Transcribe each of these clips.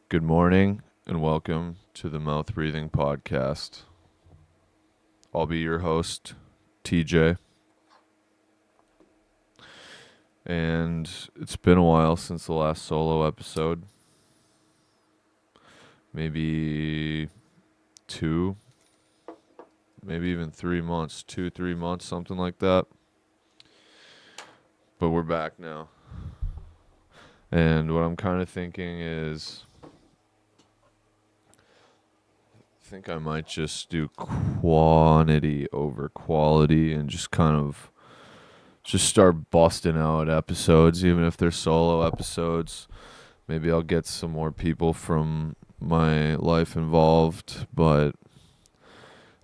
Good morning and welcome to the Mouth Breathing Podcast. I'll be your host, TJ. And it's been a while since the last solo episode. Maybe two, maybe even 3 months, 3 months, something like that. But we're back now. And what I'm kind of thinking is, I think I might just do quantity over quality and just start busting out episodes, even if they're solo episodes. Maybe I'll get some more people from my life involved, but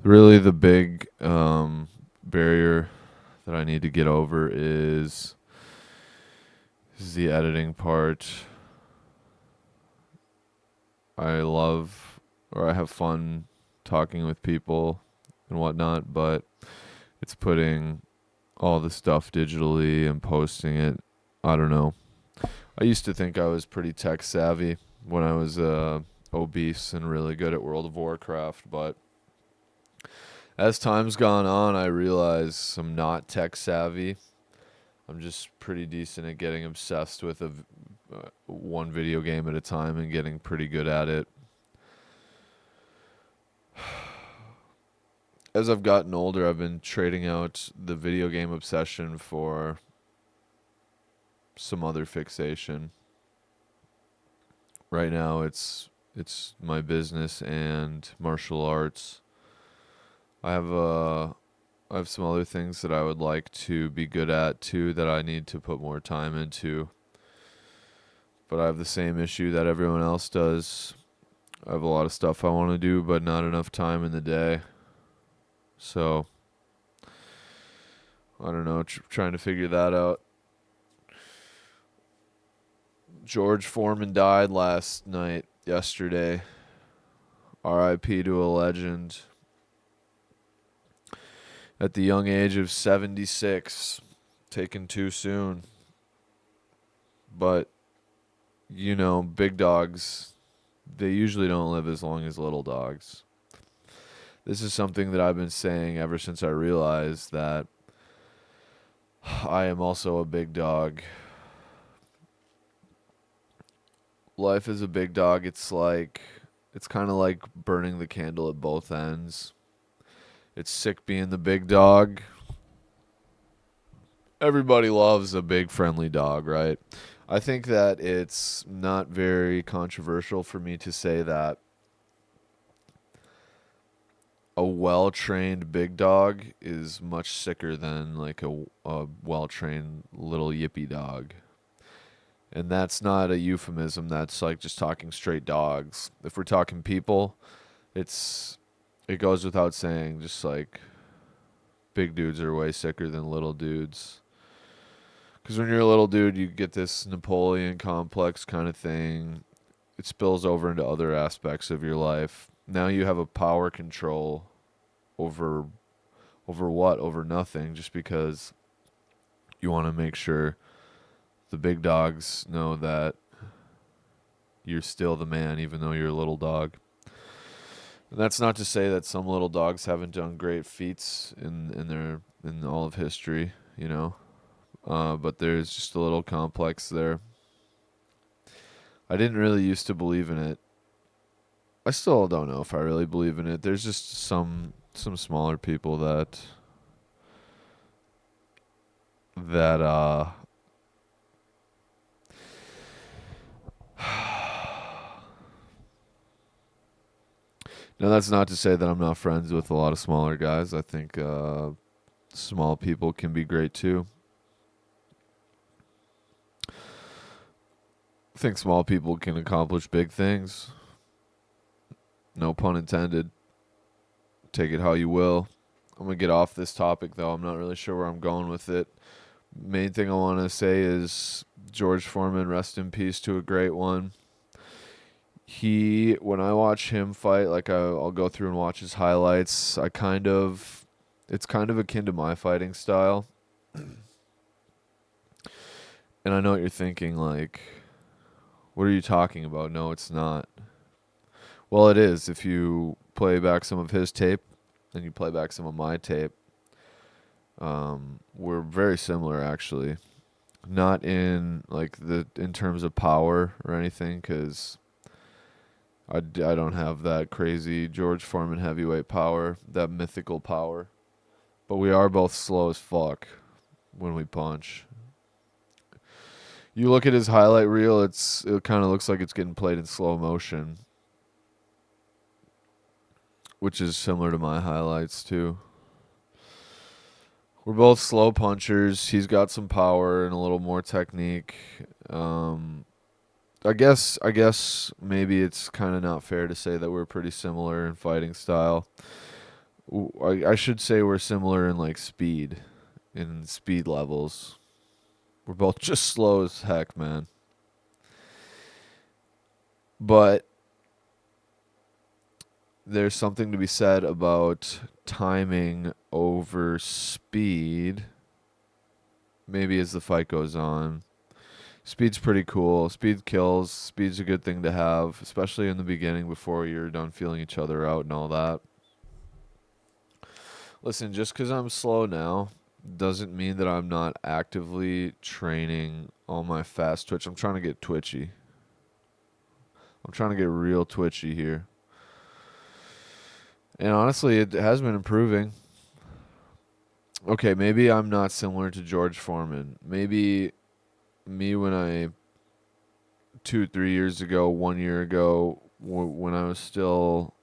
really the big barrier that I need to get over is the editing part. I have fun talking with people and whatnot, but it's putting all the stuff digitally and posting it. I don't know. I used to think I was pretty tech savvy when I was obese and really good at World of Warcraft, but as time's gone on, I realize I'm not tech savvy. I'm just pretty decent at getting obsessed with one video game at a time and getting pretty good at it. As I've gotten older, I've been trading out the video game obsession for some other fixation. Right now, it's my business and martial arts. I have I have some other things that I would like to be good at too that I need to put more time into. But I have the same issue that everyone else does. I have a lot of stuff I want to do, but not enough time in the day. So, I don't know, trying to figure that out. George Foreman died yesterday. RIP to a legend. At the young age of 76, taken too soon. But, big dogs, they usually don't live as long as little dogs. This is something that I've been saying ever since I realized that I am also a big dog. Life is a big dog. It's kind of like burning the candle at both ends. It's sick being the big dog. Everybody loves a big friendly dog, right? I think that it's not very controversial for me to say that a well-trained big dog is much sicker than like a well-trained little yippy dog. And that's not a euphemism. That's like just talking straight dogs. If we're talking people, it goes without saying. Just like big dudes are way sicker than little dudes. Because when you're a little dude, you get this Napoleon complex kind of thing. It spills over into other aspects of your life. Now you have a power control over what? Over nothing, just because you want to make sure the big dogs know that you're still the man, even though you're a little dog. And that's not to say that some little dogs haven't done great feats in all of history, but there's just a little complex there. I didn't really used to believe in it. I still don't know if I really believe in it. There's just some smaller people that now that's not to say that I'm not friends with a lot of smaller guys. I think small people can be great too. I think small people can accomplish big things. No pun intended. Take it how you will. I'm going to get off this topic though. I'm not really sure where I'm going with it. Main thing I want to say is George Foreman, rest in peace to a great one. When I watch him fight, like I'll go through and watch his highlights. It's kind of akin to my fighting style. And I know what you're thinking, like, What are you talking about? No, it's not. Well, it is. If you play back some of his tape and you play back some of my tape, we're very similar actually. Not in like the in terms of power or anything, because I don't have that crazy George Foreman heavyweight power, that mythical power. But we are both slow as fuck when we punch. You look at his highlight reel, it kind of looks like it's getting played in slow motion, which is similar to my highlights too. We're both slow punchers. He's got some power and a little more technique. Um, I guess maybe it's kind of not fair to say that we're pretty similar in fighting style. I should say we're similar in like speed, in speed levels. We're both just slow as heck, man. But there's something to be said about timing over speed. Maybe as the fight goes on. Speed's pretty cool. Speed kills. Speed's a good thing to have, especially in the beginning before you're done feeling each other out and all that. Listen, just because I'm slow now doesn't mean that I'm not actively training all my fast twitch. I'm trying to get twitchy. I'm trying to get real twitchy here. And honestly, it has been improving. Okay, maybe I'm not similar to George Foreman. Maybe me when I 2, 3 years ago, 1 year ago, when I was still,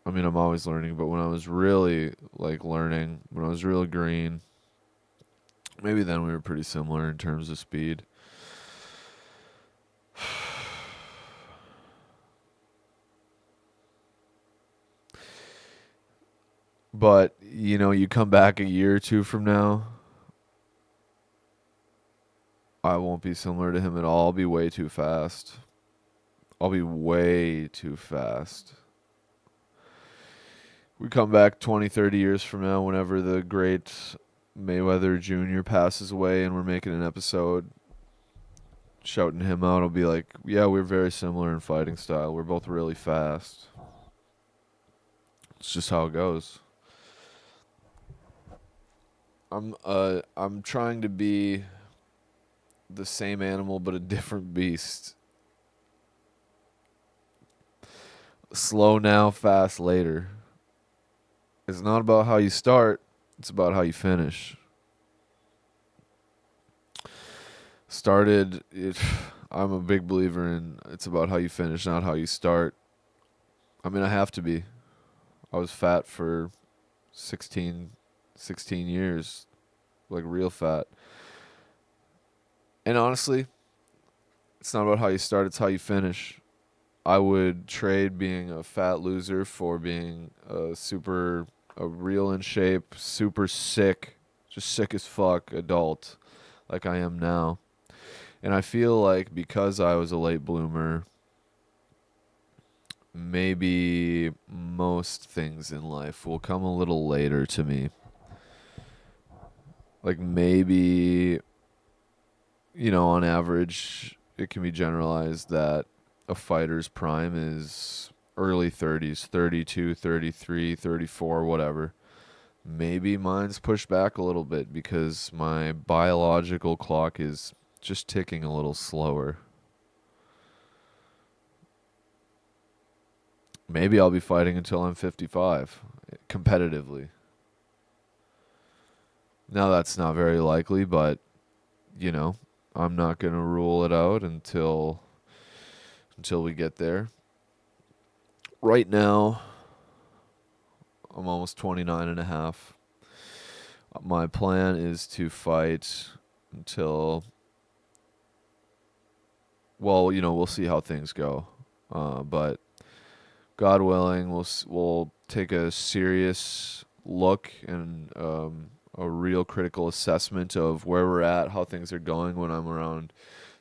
I mean, I'm always learning, but when I was really like learning, when I was real green, maybe then we were pretty similar in terms of speed. But, you come back a year or two from now, I won't be similar to him at all. I'll be way too fast. I'll be way too fast. We come back 20, 30 years from now, whenever the great Mayweather Jr. passes away and we're making an episode shouting him out, I'll be like, yeah, we're very similar in fighting style. We're both really fast. It's just how it goes. I'm trying to be the same animal but a different beast. Slow now, fast later. It's not about how you start, it's about how you finish. Started it I'm a big believer in it's about how you finish, not how you start. I mean, I have to be. I was fat for 16 16 years, like real fat. And honestly, it's not about how you start, it's how you finish. I would trade being a fat loser for being a real in shape, super sick, just sick as fuck adult like I am now. And I feel like because I was a late bloomer, maybe most things in life will come a little later to me. Like maybe, on average, it can be generalized that a fighter's prime is early 30s, 32, 33, 34, whatever. Maybe mine's pushed back a little bit because my biological clock is just ticking a little slower. Maybe I'll be fighting until I'm 55, competitively. Now that's not very likely, but you know, I'm not going to rule it out until we get there. Right now, I'm almost 29 and a half. My plan is to fight until, well, we'll see how things go. But God willing, we'll take a serious look and a real critical assessment of where we're at, how things are going when I'm around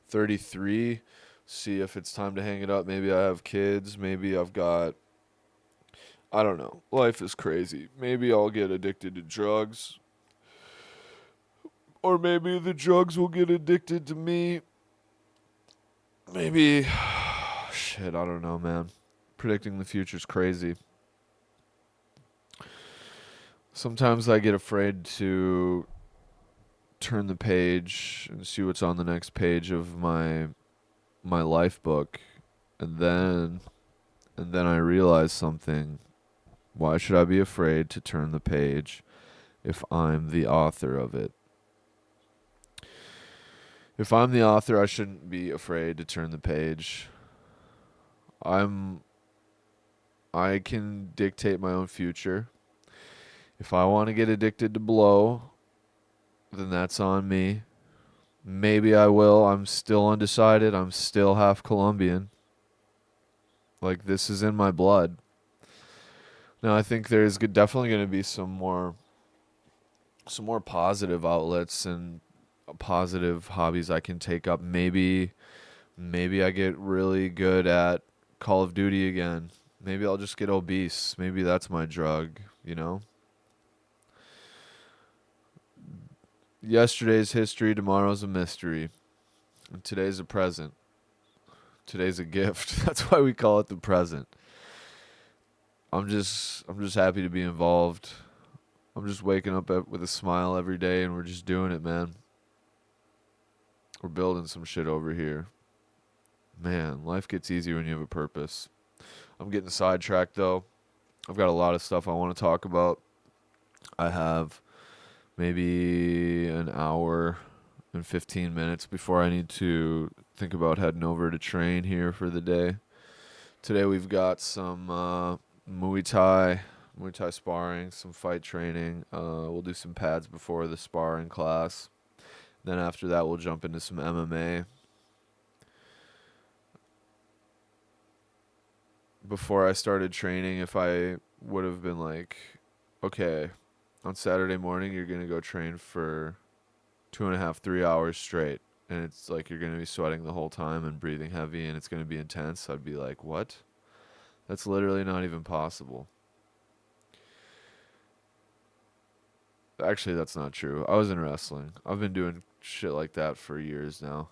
33. See if it's time to hang it up. Maybe I have kids. Maybe I've got, I don't know. Life is crazy. Maybe I'll get addicted to drugs. Or maybe the drugs will get addicted to me. maybe shit, I don't know, man. Predicting the future's crazy. Sometimes I get afraid to turn the page and see what's on the next page of my life book, and then I realize something. Why should I be afraid to turn the page if I'm the author of it? If I'm the author, I shouldn't be afraid to turn the page. I'm I can dictate my own future. If I want to get addicted to blow, then that's on me. Maybe I will. I'm still undecided. I'm still half Colombian. Like, this is in my blood. Now I think there's definitely going to be some more positive outlets and positive hobbies I can take up. Maybe I get really good at Call of Duty again. Maybe I'll just get obese. Maybe that's my drug, you know? Yesterday's history, tomorrow's a mystery. And today's a present. Today's a gift. That's why we call it the present. I'm just happy to be involved. I'm just waking up with a smile every day and we're just doing it, man. We're building some shit over here. Man, life gets easier when you have a purpose. I'm getting sidetracked though. I've got a lot of stuff I want to talk about. I have maybe an hour and 15 minutes before I need to think about heading over to train here for the day. Today we've got some Muay Thai sparring, some fight training. We'll do some pads before the sparring class. Then after that we'll jump into some MMA. Before I started training, if I would have been like, okay, on Saturday morning you're gonna go train for 2.5, 3 hours straight, and it's like you're gonna be sweating the whole time and breathing heavy, and it's gonna be intense. I'd be like, what? That's literally not even possible. Actually, that's not true. I was in wrestling. I've been doing shit like that for years now.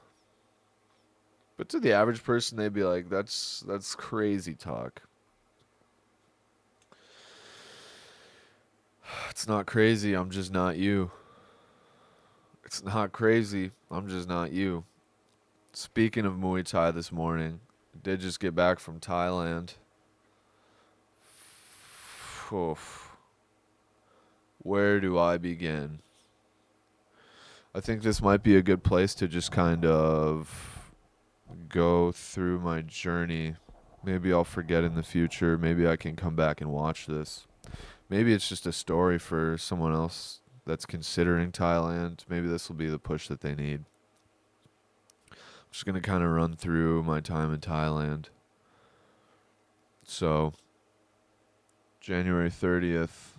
But to the average person, they'd be like, that's crazy talk. It's not crazy. I'm just not you. It's not crazy. I'm just not you. Speaking of Muay Thai this morning, I did just get back from Thailand. Oof. Where do I begin? I think this might be a good place to just kind of go through my journey. Maybe I'll forget in the future. Maybe I can come back and watch this. Maybe it's just a story for someone else that's considering Thailand. Maybe this will be the push that they need. I'm just going to kind of run through my time in Thailand. So, January 30th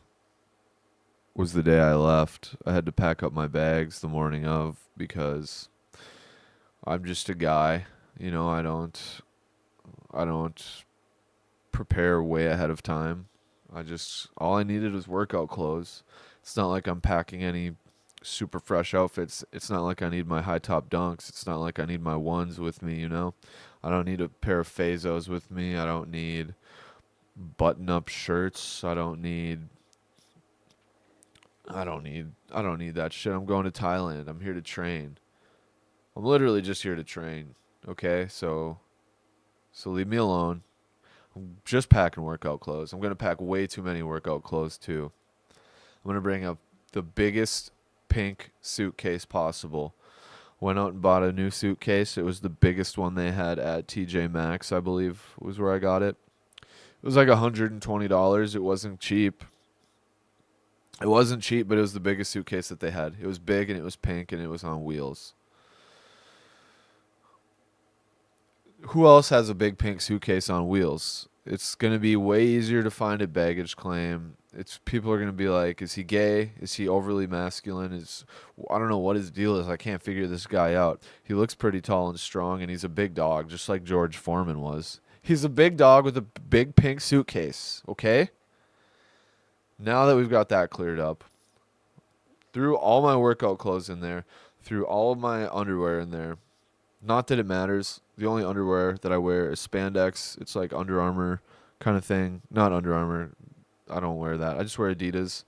was the day I left. I had to pack up my bags the morning of because I'm just a guy. You know, I don't prepare way ahead of time. All I needed was workout clothes. It's not like I'm packing any super fresh outfits. It's not like I need my high top dunks. It's not like I need my ones with me, you know? I don't need a pair of Fazos with me. I don't need button up shirts. I don't need that shit. I'm going to Thailand. I'm here to train. I'm literally just here to train. Okay? So leave me alone. I'm just packing workout clothes. I'm going to pack way too many workout clothes too. I'm going to bring up the biggest pink suitcase possible. Went out and bought a new suitcase. It was the biggest one they had at TJ Maxx, I believe was where I got it. It was like $120. It wasn't cheap. It wasn't cheap, but it was the biggest suitcase that they had. It was big and it was pink and it was on wheels. Who else has a big pink suitcase on wheels? It's going to be way easier to find a baggage claim. It's people are going to be like, is he gay? Is he overly masculine? I don't know what his deal is. I can't figure this guy out. He looks pretty tall and strong and he's a big dog just like George Foreman was. He's a big dog with a big pink suitcase, okay? Now that we've got that cleared up, threw all my workout clothes in there, threw all of my underwear in there, Not that it matters. The only underwear that I wear is spandex. It's like Under Armour kind of thing. Not Under Armour. I don't wear that. I just wear Adidas.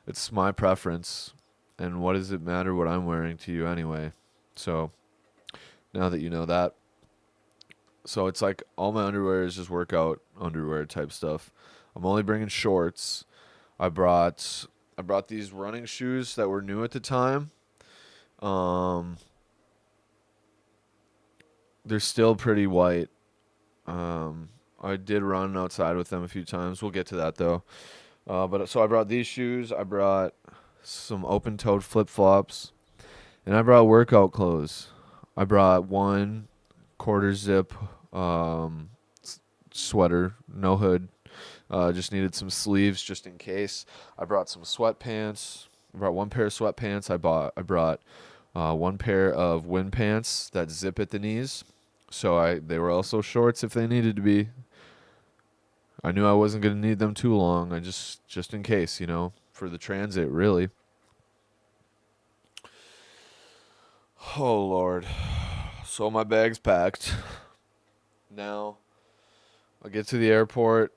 It's my preference. And what does it matter what I'm wearing to you anyway? So now that you know that. So it's like all my underwear is just workout underwear type stuff. I'm only bringing shorts. I brought I brought these running shoes that were new at the time. Um, they're still pretty white. I did run outside with them a few times. We'll get to that though. But so I brought these shoes. I brought some open-toed flip-flops, and I brought workout clothes. I brought one quarter zip um, sweater, no hood. Just needed some sleeves just in case. I brought some sweatpants. I brought one pair of sweatpants. I brought one pair of wind pants that zip at the knees. So they were also shorts if they needed to be. I knew I wasn't gonna need them too long. I just in case, for the transit really. Oh Lord. So my bag's packed. Now I get to the airport.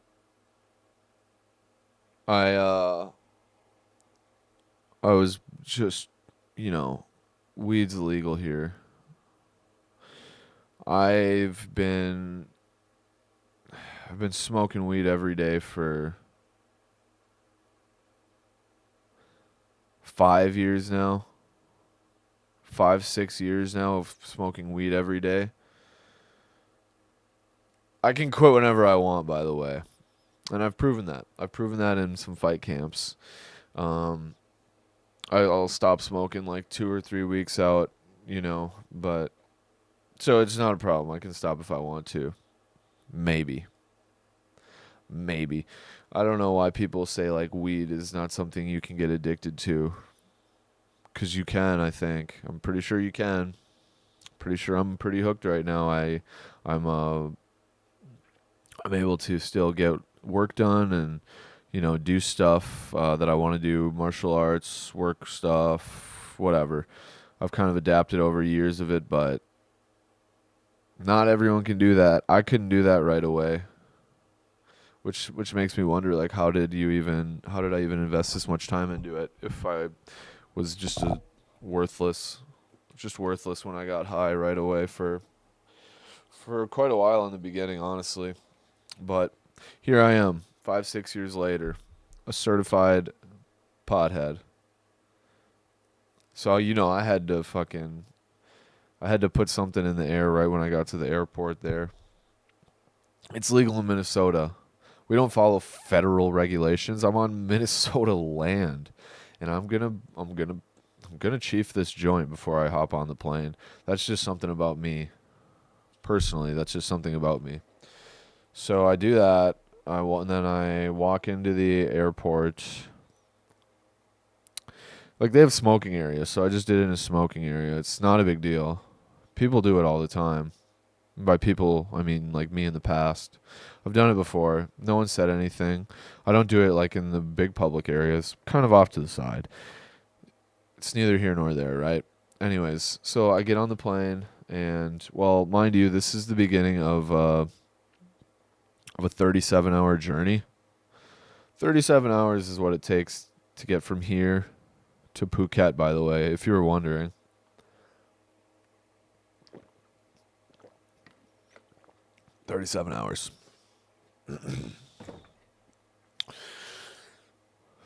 I I was just, you know, weed's illegal here. I've been I've been smoking weed every day for 5 years now. 5, 6 years now of smoking weed every day. I can quit whenever I want, by the way. And I've proven that. I've proven that in some fight camps. Um, I'll stop smoking like 2 or 3 weeks out, but so it's not a problem. I can stop if I want to. Maybe. Maybe. I don't know why people say like weed is not something you can get addicted to. Because you can, I think. I'm pretty sure you can. Pretty sure I'm pretty hooked right now. I'm I'm able to still get work done and do stuff that I want to do, martial arts, work stuff, whatever. I've kind of adapted over years of it, but not everyone can do that. I couldn't do that right away, which makes me wonder like how did I even invest this much time into it if I was just worthless when I got high right away for quite a while in the beginning, honestly. But here I am, 5, 6 years later, a certified pothead. So I had to put something in the air right when I got to the airport there. It's legal in Minnesota. We don't follow federal regulations. I'm on Minnesota land, and I'm gonna chief this joint before I hop on the plane. That's just something about me. Personally, that's just something about me. So I do that. And then I walk into the airport. Like they have smoking areas, so I just did it in a smoking area. It's not a big deal. People do it all the time. By people, I mean like me in the past. I've done it before. No one said anything. I don't do it like in the big public areas. Kind of off to the side. It's neither here nor there, right? Anyways, so I get on the plane, and well, mind you, this is the beginning of a 37-hour journey. 37 hours is what it takes to get from here to Phuket, by the way, if you were wondering. 37 hours.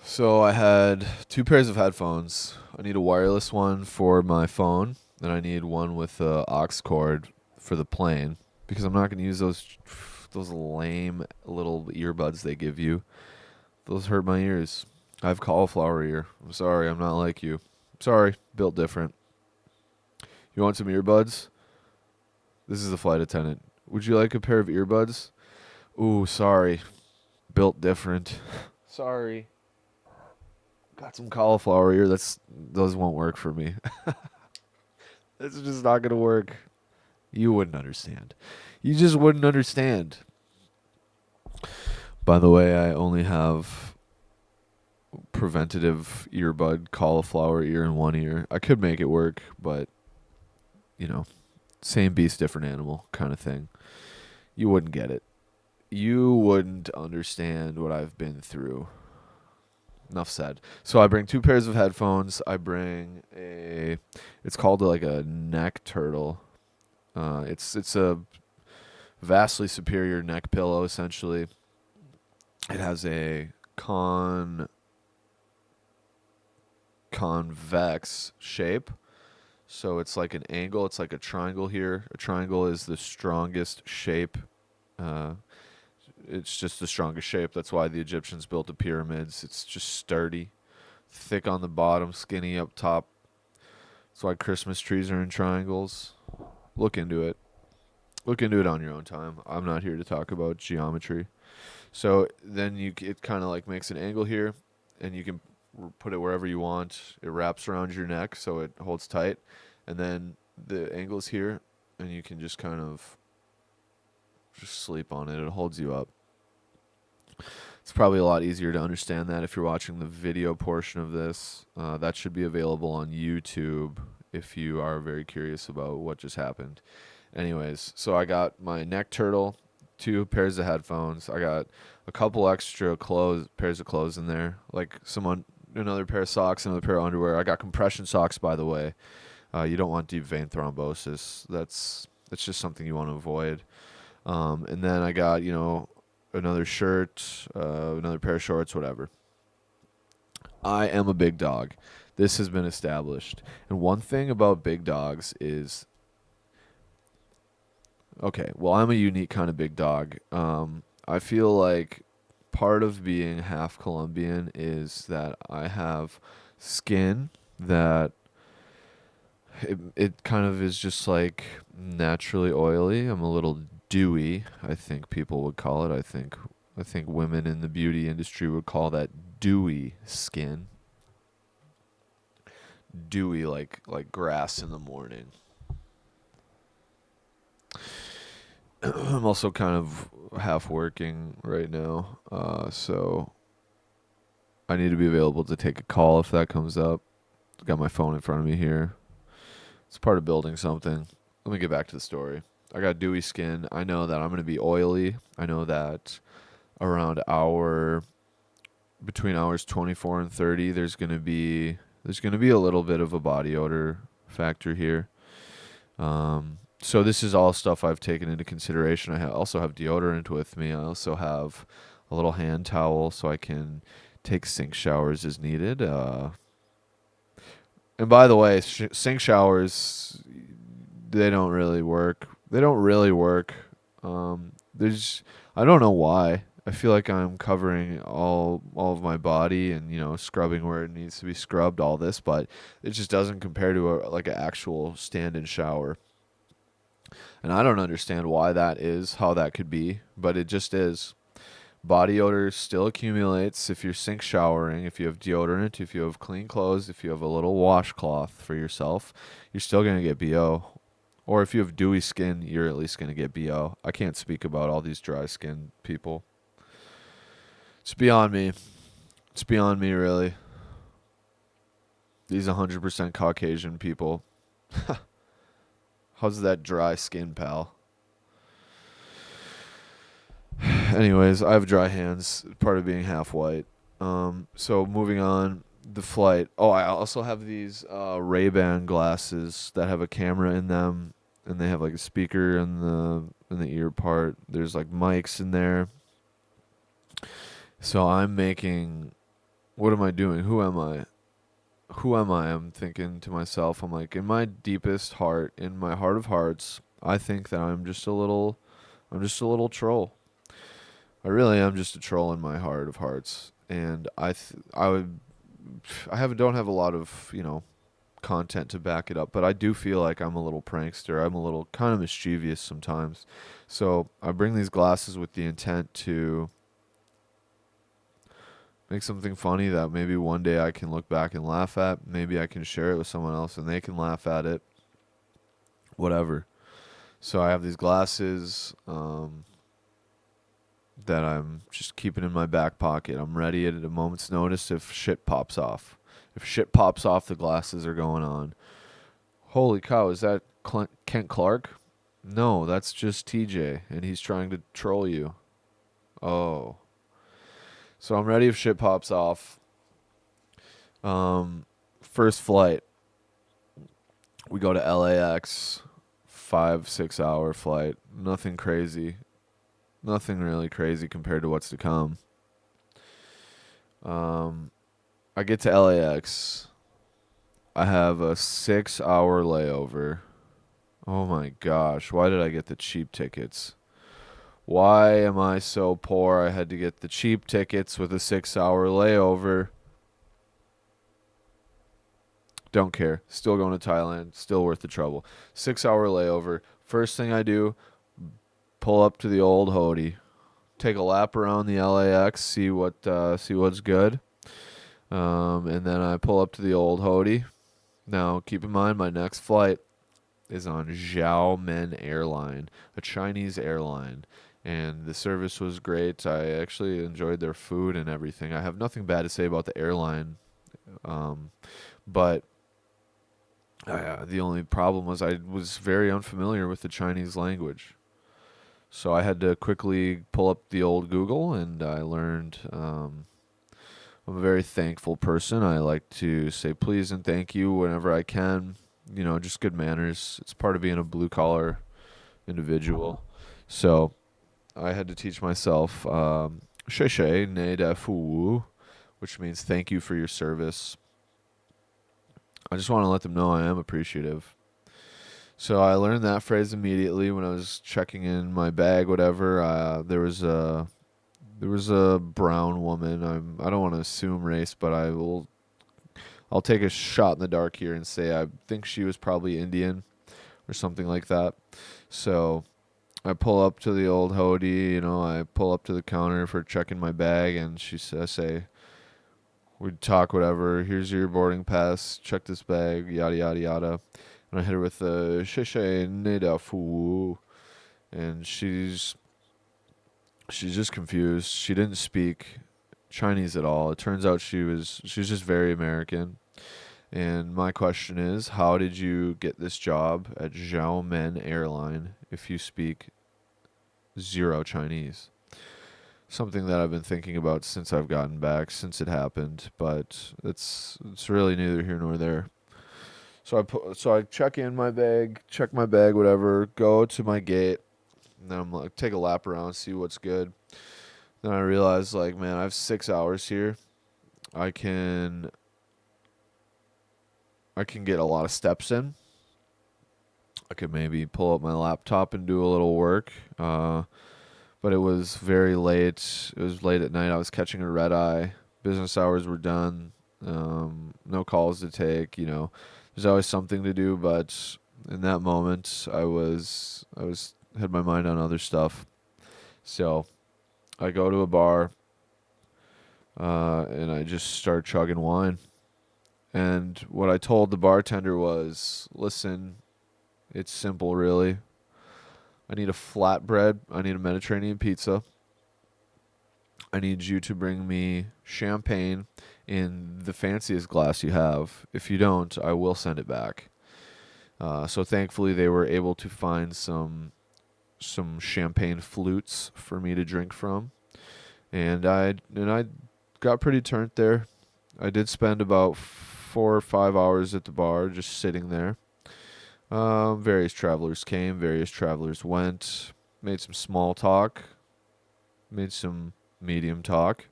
So I had two pairs of headphones. I need a wireless one for my phone, and I need one with a aux cord for the plane because I'm not going to use those lame little earbuds they give you. Those hurt my ears. I have cauliflower ear. I'm sorry, I'm not like you. Sorry, built different. You want some earbuds? This is the flight attendant. Would you like a pair of earbuds? Ooh, sorry. Built different. Sorry. Got some cauliflower ear. Those won't work for me. It's just not gonna work. You wouldn't understand. You just wouldn't understand. By the way, I only have preventative earbud cauliflower ear in one ear. I could make it work, but you know, Same beast, different animal kind of thing. You wouldn't get it. You wouldn't understand what I've been through. Enough said. So I bring 2 pairs of headphones. I bring it's called like a neck turtle. It's a vastly superior neck pillow. Essentially, it has a convex shape. So it's like an angle. It's like a triangle here. A triangle is the strongest shape. Uh, it's just the strongest shape. That's why the Egyptians built the pyramids. It's just sturdy, thick on the bottom, skinny up top. That's why Christmas trees are in triangles. Look into it. Look into it on your own time. I'm not here to talk about geometry. So then it kind of like makes an angle here, and you can put it wherever you want. It wraps around your neck so it holds tight, and then the angle's here, and you can just kind of just sleep on it. It holds you up. It's probably a lot easier to understand that if you're watching the video portion of this. That should be available on YouTube if you are very curious about what just happened. Anyways, so I got my neck turtle, 2 pairs of headphones. I got a couple extra pairs of clothes in there, like another pair of socks, another pair of underwear. I got compression socks, by the way. You don't want deep vein thrombosis. That's just something you want to avoid. And then I got another shirt, another pair of shorts, whatever. I am a big dog. This has been established. And one thing about big dogs is, okay, well, I'm a unique kind of big dog. I feel like part of being half Colombian is that I have skin that it kind of is just like naturally oily. I'm a little dewy, I think people would call it. I think women in the beauty industry would call that dewy skin. Dewy like grass in the morning. I'm also kind of half working right now, so I need to be available to take a call if that comes up. Got my phone in front of me here. It's part of building something. Let me get back to the story. I got dewy skin. I know that I'm going to be oily. I know that around between hours 24 and 30, there's going to be a little bit of a body odor factor here. So this is all stuff I've taken into consideration. I also have deodorant with me. I also have a little hand towel so I can take sink showers as needed. And by the way, sink showers, they don't really work. I don't know why. I feel like I'm covering all of my body and scrubbing where it needs to be scrubbed. All this, but it just doesn't compare to like an actual stand-in shower. And I don't understand why that is, how that could be, but it just is. Body odor still accumulates if you're sink showering, if you have deodorant, if you have clean clothes, if you have a little washcloth for yourself, you're still going to get BO. Or if you have dewy skin, you're at least going to get BO. I can't speak about all these dry skin people. It's beyond me. It's beyond me, really. These 100% Caucasian people. How's that dry skin, pal? Anyways, I have dry hands, part of being half white. So moving on, the flight. Oh, I also have these Ray-Ban glasses that have a camera in them, and they have like a speaker in the ear part. There's like mics in there. So I'm making. What am I doing? Who am I? I'm thinking to myself. I'm like, in my deepest heart, in my heart of hearts, I think that I'm just a little troll. I really am just a troll in my heart of hearts, and I don't have a lot of content to back it up, but I do feel like I'm a little prankster. I'm a little kind of mischievous sometimes, so I bring these glasses with the intent to make something funny that maybe one day I can look back and laugh at. Maybe I can share it with someone else and they can laugh at it. Whatever. So I have these glasses. That I'm just keeping in my back pocket. I'm ready at a moment's notice if shit pops off. If shit pops off, the glasses are going on. Holy cow, is that Kent Clark? No, that's just TJ, and he's trying to troll you. Oh. So I'm ready if shit pops off. Um, First flight, we go to LAX, 5 6 hour flight. Nothing crazy. Nothing really crazy compared to what's to come. Um, I get to LAX. I have a 6 hour layover. Oh my gosh, why did I get the cheap tickets? Why am I so poor? I had to get the cheap tickets with a 6 hour layover. Don't care. Still going to Thailand. Still worth the trouble. 6 hour layover. First thing I do, pull up to the old Hody. Take a lap around the LAX, see what's good. And then I pull up to the old Hody. Now, keep in mind, my next flight is on Xiaomen Airline, a Chinese airline. And the service was great. I actually enjoyed their food and everything. I have nothing bad to say about the airline. But the only problem was I was very unfamiliar with the Chinese language. So I had to quickly pull up the old Google, and I learned. I'm a very thankful person. I like to say please and thank you whenever I can. You know, just good manners. It's part of being a blue collar individual. So I had to teach myself "谢谢你的服务," which means thank you for your service. I just want to let them know I am appreciative. So I learned that phrase immediately when I was checking in my bag, whatever. There was a brown woman. I don't want to assume race, but I'll take a shot in the dark here and say I think she was probably Indian or something like that. So I pull up to the old Hody, I pull up to the counter for checking my bag, and I say, we'd talk whatever. Here's your boarding pass. Check this bag. Yada yada yada. And I hit her with the "谢谢你的服务," and she's just confused. She didn't speak Chinese at all. It turns out she's just very American. And my question is, how did you get this job at Xiaomen Airline if you speak zero Chinese? Something that I've been thinking about since I've gotten back, since it happened, but it's really neither here nor there. So I check my bag, whatever, go to my gate, and then I'm like take a lap around, see what's good. Then I realize like, man, I have 6 hours here. I can I can get a lot of steps in. I could maybe pull up my laptop and do a little work. But it was very late. It was late at night. I was catching a red eye. Business hours were done. No calls to take. There's always something to do, but in that moment, I was had my mind on other stuff. So I go to a bar, and I just start chugging wine. And what I told the bartender was, listen, it's simple, really. I need a flatbread. I need a Mediterranean pizza. I need you to bring me champagne in the fanciest glass you have. If you don't, I will send it back. So thankfully, they were able to find some champagne flutes for me to drink from, and I got pretty turned there. I did spend about 4 or 5 hours at the bar, just sitting there. Various travelers came, various travelers went. Made some small talk, made some medium talk.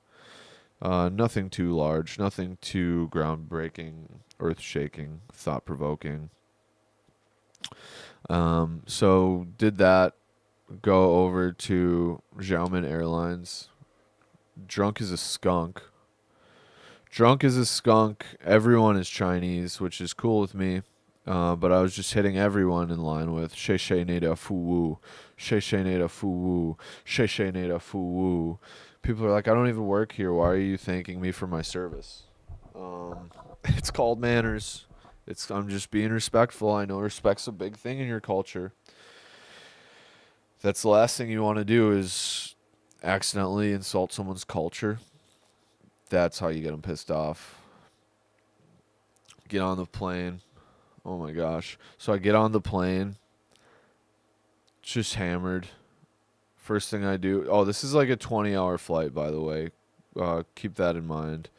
Nothing too large, nothing too groundbreaking, earth shaking, thought provoking. So did that. Go over to Xiaomen Airlines. Drunk as a skunk. Drunk as a skunk. Everyone is Chinese, which is cool with me. But I was just hitting everyone in line with "谢谢你的服务," "谢谢你的服务," "谢谢你的服务." People are like, I don't even work here. Why are you thanking me for my service? It's called manners. I'm just being respectful. I know respect's a big thing in your culture. That's the last thing you want to do is accidentally insult someone's culture. That's how you get them pissed off. Get on the plane. Oh my gosh. So I get on the plane, just hammered. First thing I do, oh, this is like a 20-hour flight, by the way. Keep that in mind.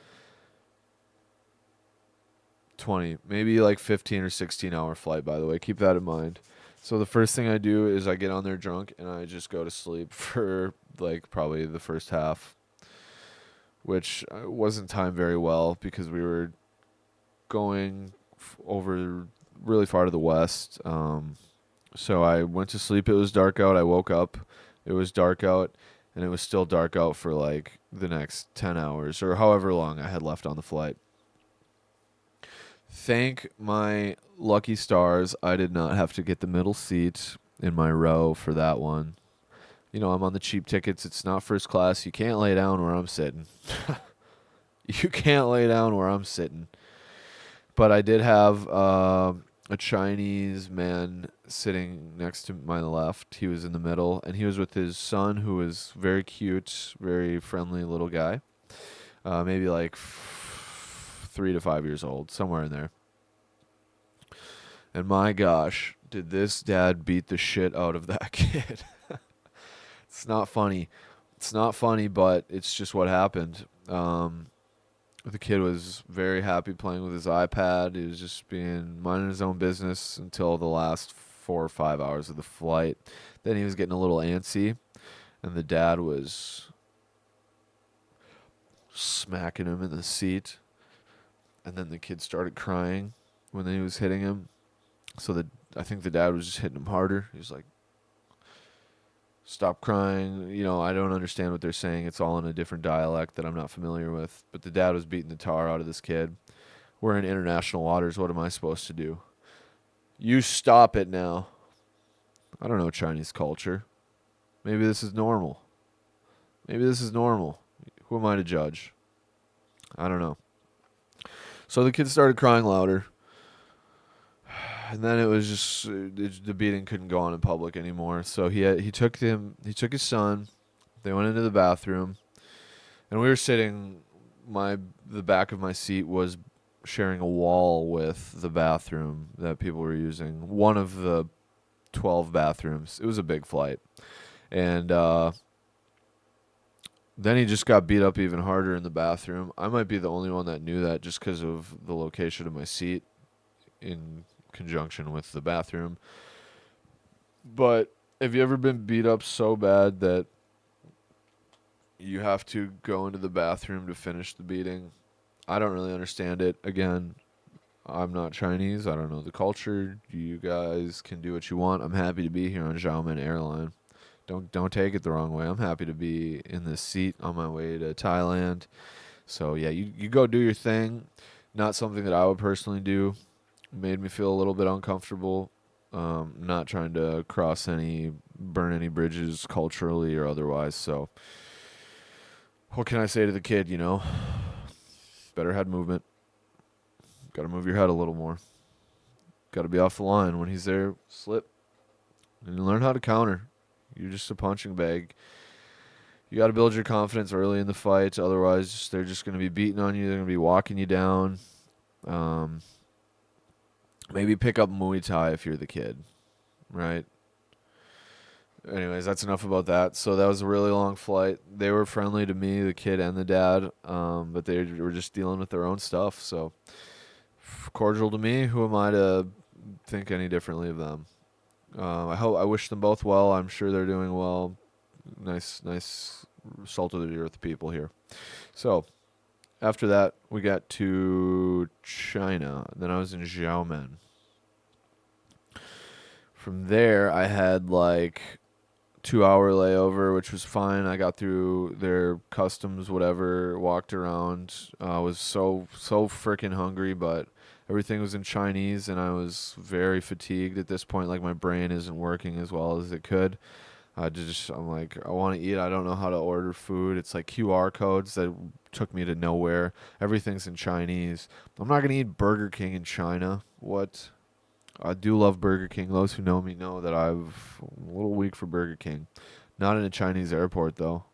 20, maybe like 15 or 16-hour flight, by the way. Keep that in mind. So the first thing I do is I get on there drunk and I just go to sleep for like probably the first half, which wasn't timed very well because we were going over really far to the west. So I went to sleep. It was dark out. I woke up. It was dark out, and it was still dark out for like the next 10 hours or however long I had left on the flight. Thank my lucky stars, I did not have to get the middle seat in my row for that one. You know, I'm on the cheap tickets. It's not first class. You can't lay down where I'm sitting. You can't lay down where I'm sitting. But I did have a Chinese man sitting next to my left. He was in the middle, and he was with his son, who was very cute, very friendly little guy. Maybe like 3 to 5 years old, somewhere in there. And my gosh, did this dad beat the shit out of that kid? It's not funny. It's not funny, but it's just what happened. The kid was very happy playing with his iPad. He was just being minding his own business until the last 4 or 5 hours of the flight. Then he was getting a little antsy, and the dad was smacking him in the seat. And then the kid started crying when he was hitting him. So I think the dad was just hitting him harder. He was like, "Stop crying." You know, I don't understand what they're saying. It's all in a different dialect that I'm not familiar with. But the dad was beating the tar out of this kid. We're in international waters. What am I supposed to do? You stop it now. I don't know Chinese culture. Maybe this is normal. Maybe this is normal. Who am I to judge? I don't know. So the kid started crying louder. And then it was just the beating couldn't go on in public anymore. So he took his son. They went into the bathroom, and we were sitting. The back of my seat was sharing a wall with the bathroom that people were using. One of the 12 bathrooms. It was a big flight, and then he just got beat up even harder in the bathroom. I might be the only one that knew that just because of the location of my seat in conjunction with the bathroom. But have you ever been beat up so bad that you have to go into the bathroom to finish the beating? I don't really understand it. Again, I'm not Chinese. I don't know the culture. You guys can do what you want. I'm happy to be here on Xiaomen Airline. Don't take it the wrong way. I'm happy to be in this seat on my way to Thailand. So yeah, you go do your thing. Not something that I would personally do. Made me feel a little bit uncomfortable. Not trying to burn any bridges culturally or otherwise. So what can I say to the kid? You know, better head movement. Got to move your head a little more. Got to be off the line when he's there. Slip and learn how to counter. You're just a punching bag. You got to build your confidence early in the fight. Otherwise, they're just going to be beating on you. They're going to be walking you down. Maybe pick up Muay Thai if you're the kid, right? Anyways, that's enough about that. So that was a really long flight. They were friendly to me, the kid and the dad, but they were just dealing with their own stuff. So cordial to me. Who am I to think any differently of them? I wish them both well. I'm sure they're doing well. Nice salt of the earth people here. So after that, we got to China. Then I was in Xiaomen. From there, I had like 2 hour layover, which was fine. I got through their customs, whatever, walked around. I was so freaking hungry, but everything was in Chinese, and I was very fatigued at this point. Like my brain isn't working as well as it could. I'm like, I want to eat. I don't know how to order food. It's like QR codes that took me to nowhere. Everything's in Chinese. I'm not gonna eat Burger King in China. What? I do love Burger King. Those who know me know that I'm a little weak for Burger King. Not in a Chinese airport, though.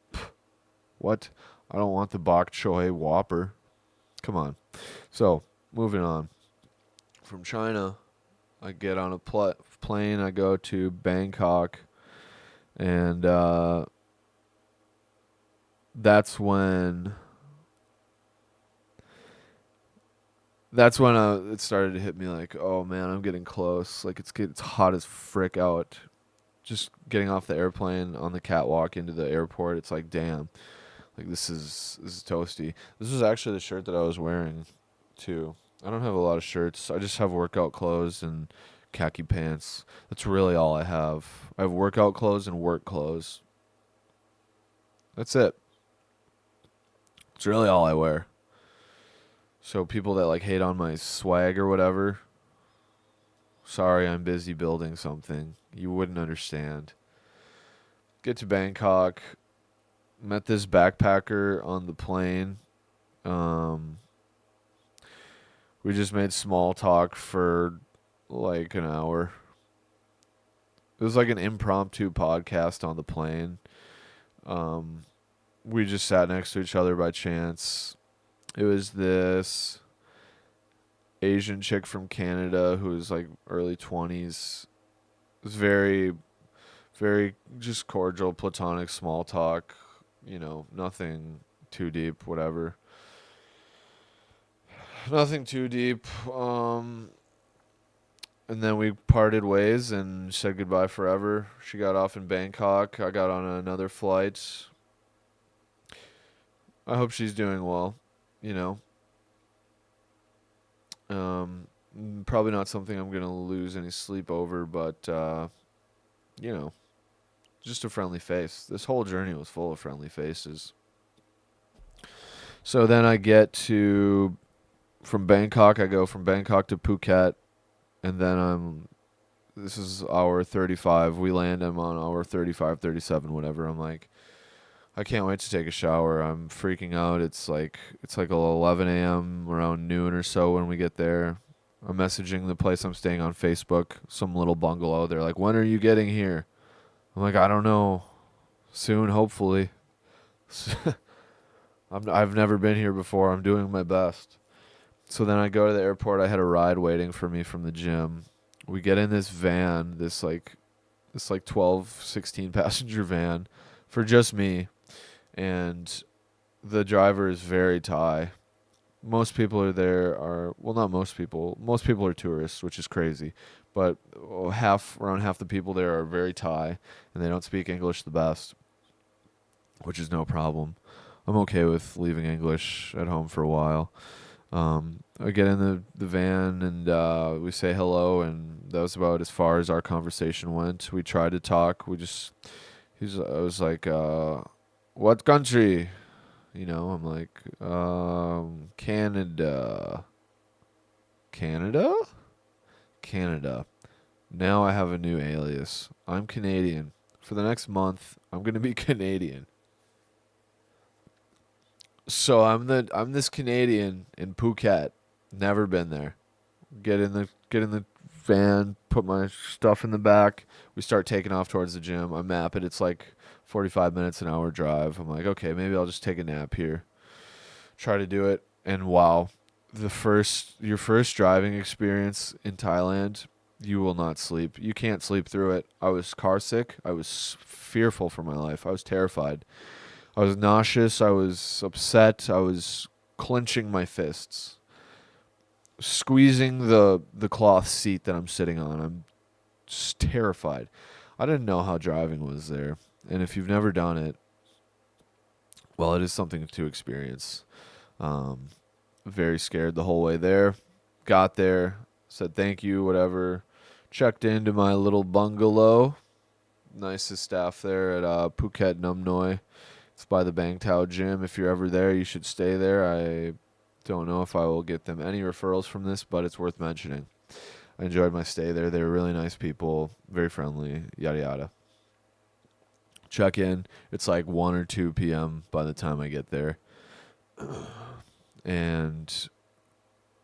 What? I don't want the bok choy Whopper. Come on. So, moving on. From China, I get on a plane. I go to Bangkok, and that's when it started to hit me like, oh man, I'm getting close. Like it's hot as frick out. Just getting off the airplane on the catwalk into the airport, it's like, damn, like this is toasty. This was actually the shirt that I was wearing too. I don't have a lot of shirts. I just have workout clothes and khaki pants. That's really all I have. I have workout clothes and work clothes. That's it. It's really all I wear. So people that like hate on my swag or whatever, sorry, I'm busy building something. You wouldn't understand. Get to Bangkok, met this backpacker on the plane. Um, we just made small talk for like an hour. It was like an impromptu podcast on the plane. Um, we just sat next to each other by chance. It was this Asian chick from Canada who was like early 20s. It was very, very just cordial, platonic small talk. Nothing too deep, whatever. Nothing too deep. And then we parted ways and said goodbye forever. She got off in Bangkok. I got on another flight. I hope she's doing well. You know, um, probably not something I'm gonna lose any sleep over, but you know, just a friendly face. This whole journey was full of friendly faces. So then I get to from Bangkok. I go from Bangkok to Phuket, and then This is hour 35. We land. I'm on hour 35, 37, whatever. I'm like, I can't wait to take a shower. I'm freaking out. It's like 11 a.m. around noon or so when we get there. I'm messaging the place I'm staying on Facebook, some little bungalow. They're like, "When are you getting here?" I'm like, "I don't know. Soon, hopefully." I've never been here before. I'm doing my best. So then I go to the airport. I had a ride waiting for me from the gym. We get in this van, this 12, 16 passenger van for just me, and the driver is very Thai. Most people are there are well, not most people. Most people are tourists, which is crazy. But around half the people there are very Thai, and they don't speak English the best, which is no problem. I'm okay with leaving English at home for a while. I get in the van and we say hello, and that was about as far as our conversation went. We tried to talk. I was like, what country? I'm like, Canada. Canada? Canada. Now I have a new alias. I'm Canadian. For the next month, I'm gonna be Canadian. So I'm this Canadian in Phuket. Never been there. Get in the van, put my stuff in the back. We start taking off towards the gym. I map it. It's like 45 minutes an hour drive. I'm like, okay, maybe I'll just take a nap here. Try to do it, and wow, your first driving experience in Thailand, you will not sleep. You can't sleep through it. I was car sick. I was fearful for my life. I was terrified. I was nauseous. I was upset. I was clenching my fists, squeezing the cloth seat that I'm sitting on. I'm just terrified. I didn't know how driving was there, and if you've never done it, well, it is something to experience. Um, Very scared the whole way there. Got there, said thank you, whatever. Checked into my little bungalow. Nicest staff there at Phuket Num Noi. It's by the Bang Tao gym. If you're ever there, you should stay there. I don't know if I will get them any referrals from this, but it's worth mentioning. I enjoyed my stay there. They were really nice people, very friendly, yada yada. Check in. It's like 1 or 2 p.m. by the time I get there. And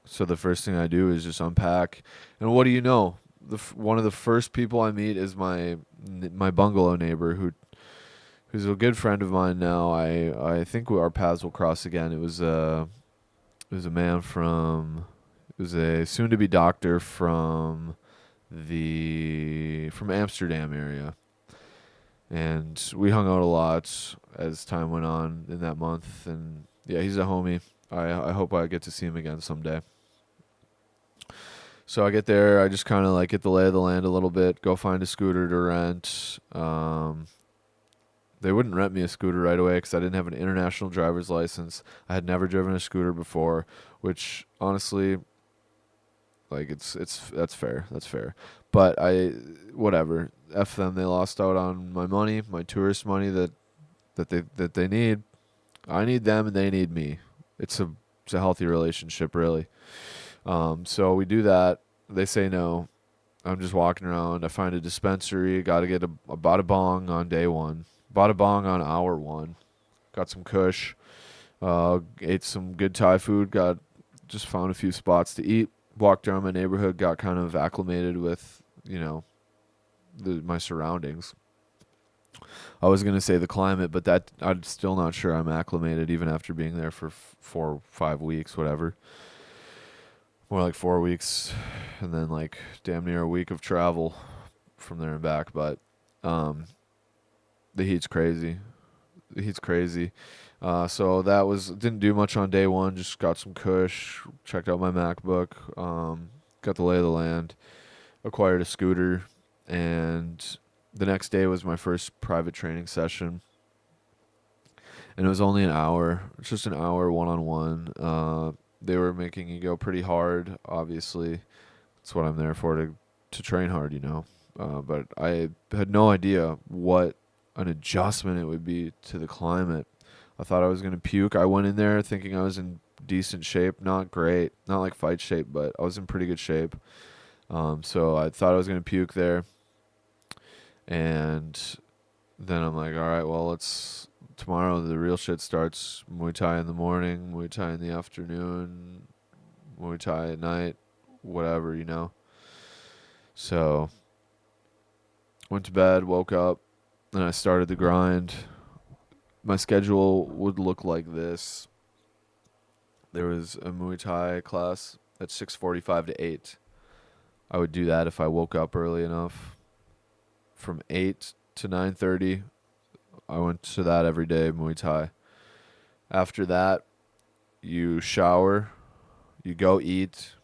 so the first thing I do is just unpack. And what do you know? One of the first people I meet is my bungalow neighbor who's a good friend of mine now. I think our paths will cross again. It was a man from it was a soon to be doctor from the from Amsterdam area, and we hung out a lot as time went on in that month. And yeah, he's a homie. I hope I get to see him again someday. So I get there, I just kind of like get the lay of the land a little bit, go find a scooter to rent. They wouldn't rent me a scooter right away because I didn't have an international driver's license. I had never driven a scooter before, which honestly, like it's that's fair. That's fair. But whatever. F them. They lost out on my money, my tourist money that they need. I need them and they need me. It's a healthy relationship, really. So we do that. They say no. I'm just walking around. I find a dispensary. Got to get a bada bong on day one. Bada bong on hour one. Got some kush. Ate some good Thai food. Just found a few spots to eat. Walked around my neighborhood. Got kind of acclimated with my surroundings. I was gonna say the climate, but that I'm still not sure I'm acclimated even after being there for 4 or 5 weeks, whatever. More like 4 weeks, and then like damn near a week of travel from there and back. But um, the heat's crazy. The heat's crazy. So that was didn't do much on day one. Just got some kush, checked out my MacBook, got the lay of the land, acquired a scooter, and the next day was my first private training session. And it was only an hour. It's just an hour one on one. They were making you go pretty hard. Obviously, that's what I'm there for to train hard. But I had no idea what an adjustment it would be to the climate. I thought I was gonna puke. I went in there thinking I was in decent shape, not great, not like fight shape, but I was in pretty good shape. So I thought I was gonna puke there, and then I'm like, all right, well, tomorrow the real shit starts. Muay Thai in the morning, Muay Thai in the afternoon, Muay Thai at night, whatever. So went to bed, woke up, and I started the grind. My schedule would look like this. There was a Muay Thai class at 6:45 to 8. I would do that if I woke up early enough. From 8 to 9:30, I went to that every day, Muay Thai. After that, you shower, you go eat,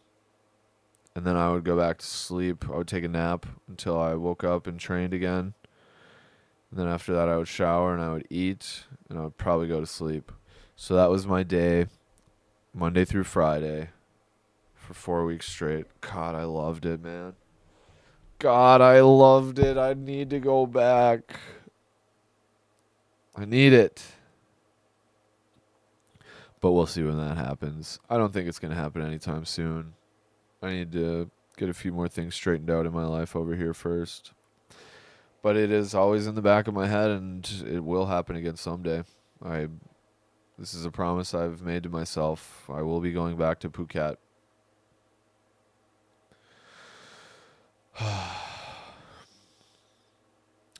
and then I would go back to sleep. I would take a nap until I woke up and trained again. And then after that, I would shower and I would eat, and I would probably go to sleep. So that was my day, Monday through Friday, for 4 weeks straight. God, I loved it, man. God, I loved it. I need to go back. I need it. But we'll see when that happens. I don't think it's going to happen anytime soon. I need to get a few more things straightened out in my life over here first. But it is always in the back of my head, and it will happen again someday. This is a promise I've made to myself. I will be going back to Phuket.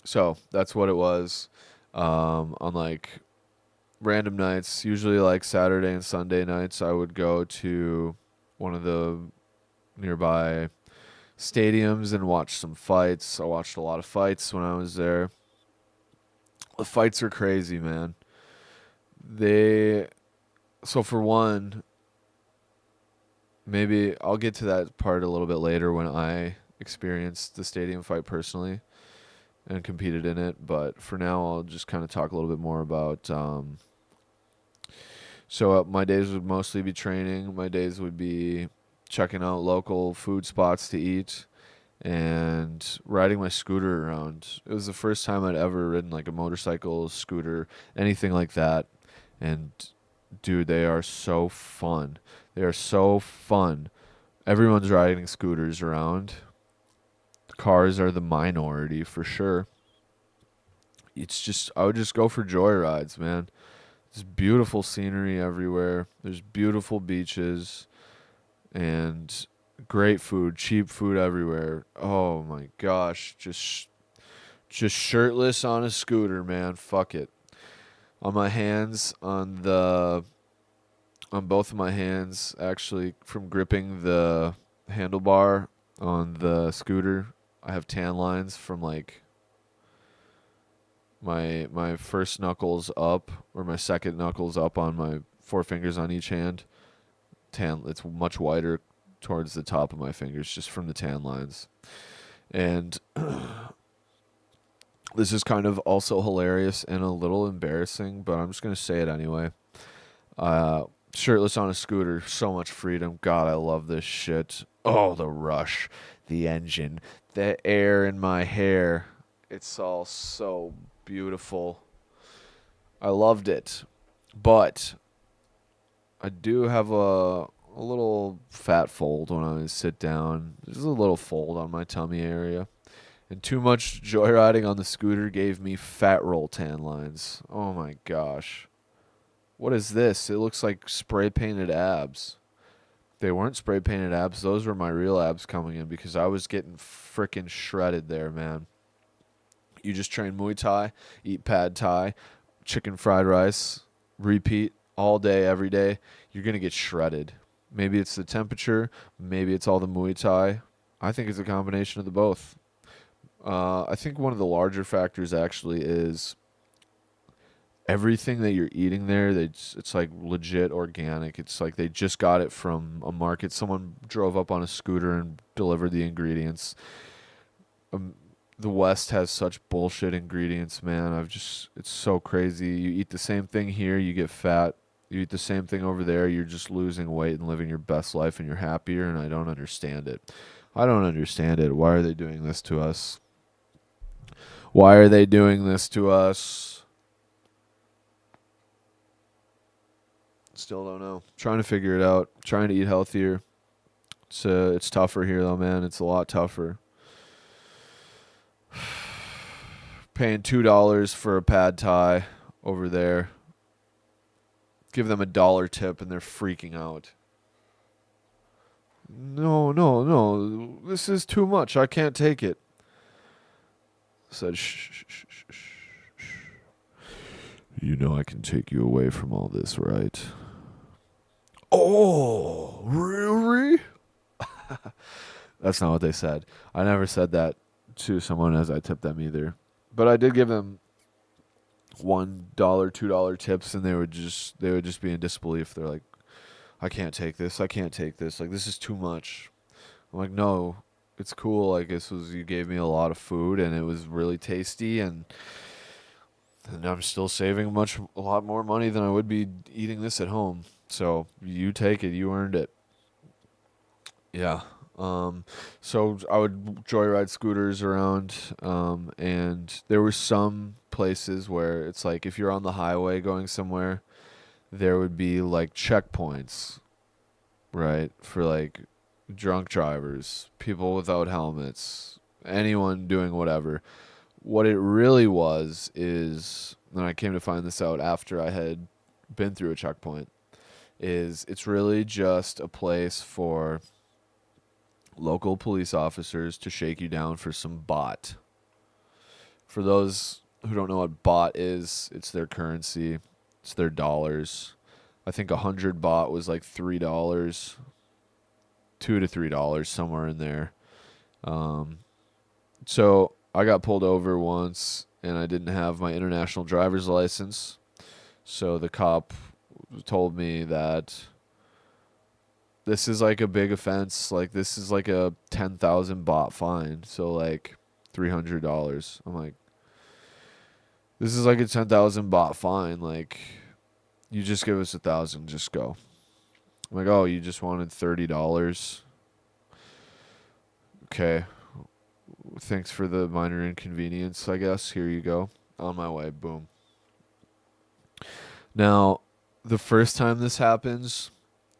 So that's what it was. On like random nights, usually like Saturday and Sunday nights, I would go to one of the nearby stadiums and watch some fights. I watched a lot of fights when I was there. The fights are crazy, man. They so for one, maybe I'll get to that part a little bit later when I experienced the stadium fight personally and competed in it. But for now, I'll just kind of talk a little bit more about. So my days would mostly be training. My days would be checking out local food spots to eat and riding my scooter around. It was the first time I'd ever ridden like a motorcycle, scooter, anything like that. And dude, they are so fun. They are so fun. Everyone's riding scooters around. Cars are the minority for sure. I would just go for joyrides, man. There's beautiful scenery everywhere. There's beautiful beaches and great food, cheap food everywhere. Oh my gosh, just shirtless on a scooter, man. Fuck it. On my hands, on both of my hands, actually, from gripping the handlebar on the scooter. I have tan lines from like my first knuckles up or my second knuckles up on my four fingers on each hand. Tan, it's much whiter towards the top of my fingers just from the tan lines. And this is kind of also hilarious and a little embarrassing, but I'm just going to say it anyway. Uh, Shirtless on a scooter, so much freedom. God, I love this shit. Oh, the rush, the engine, the air in my hair. It's all so beautiful. I loved it. But I do have a little fat fold when I sit down. There's a little fold on my tummy area. And too much joyriding on the scooter gave me fat roll tan lines. Oh my gosh. What is this? It looks like spray painted abs. They weren't spray painted abs. Those were my real abs coming in because I was getting freaking shredded there, man. You just train Muay Thai, eat pad Thai, chicken fried rice, repeat all day, every day. You're going to get shredded. Maybe it's the temperature. Maybe it's all the Muay Thai. I think it's a combination of the both. I think one of the larger factors actually is everything that you're eating there. It's like legit organic. It's like they just got it from a market. Someone drove up on a scooter and delivered the ingredients. The West has such bullshit ingredients, man. It's so crazy. You eat the same thing here, you get fat. You eat the same thing over there, you're just losing weight and living your best life and you're happier, and I don't understand it. I don't understand it. Why are they doing this to us? Why are they doing this to us? Still don't know. Trying to figure it out. Trying to eat healthier. It's tougher here though, man. It's a lot tougher. Paying $2 for a pad thai over there. Give them $1 tip and they're freaking out. No, no, no. This is too much. I can't take it. Said, shh, shh, shh, shh, shh. You know I can take you away from all this, right? Oh, really? That's not what they said. I never said that to someone as I tipped them either. But I did give them $1, $2 tips, and they would just be in disbelief. They're like, I can't take this. I can't take this. Like, this is too much. I'm like, no, it's cool. Like, you gave me a lot of food, and it was really tasty, and I'm still saving a lot more money than I would be eating this at home. So you take it. You earned it. Yeah. So I would joyride scooters around, and there were some places where it's like if you're on the highway going somewhere, there would be like checkpoints, right? For like drunk drivers, people without helmets, anyone doing whatever. What it really was is, and I came to find this out after I had been through a checkpoint, is it's really just a place for local police officers to shake you down for some bot. For those who don't know what bot is, it's their currency. It's their dollars. I think 100 bot was like $3, $2 to $3, somewhere in there. So I got pulled over once, and I didn't have my international driver's license. So the cop told me that this is like a big offense. Like, this is like a 10,000 baht fine. So like $300. I'm like, this is like a 10,000 baht fine. Like, you just give us 1,000, just go. I'm like, oh, you just wanted $30. Okay. Thanks for the minor inconvenience, I guess. Here you go. On my way. Boom. Now, the first time this happens,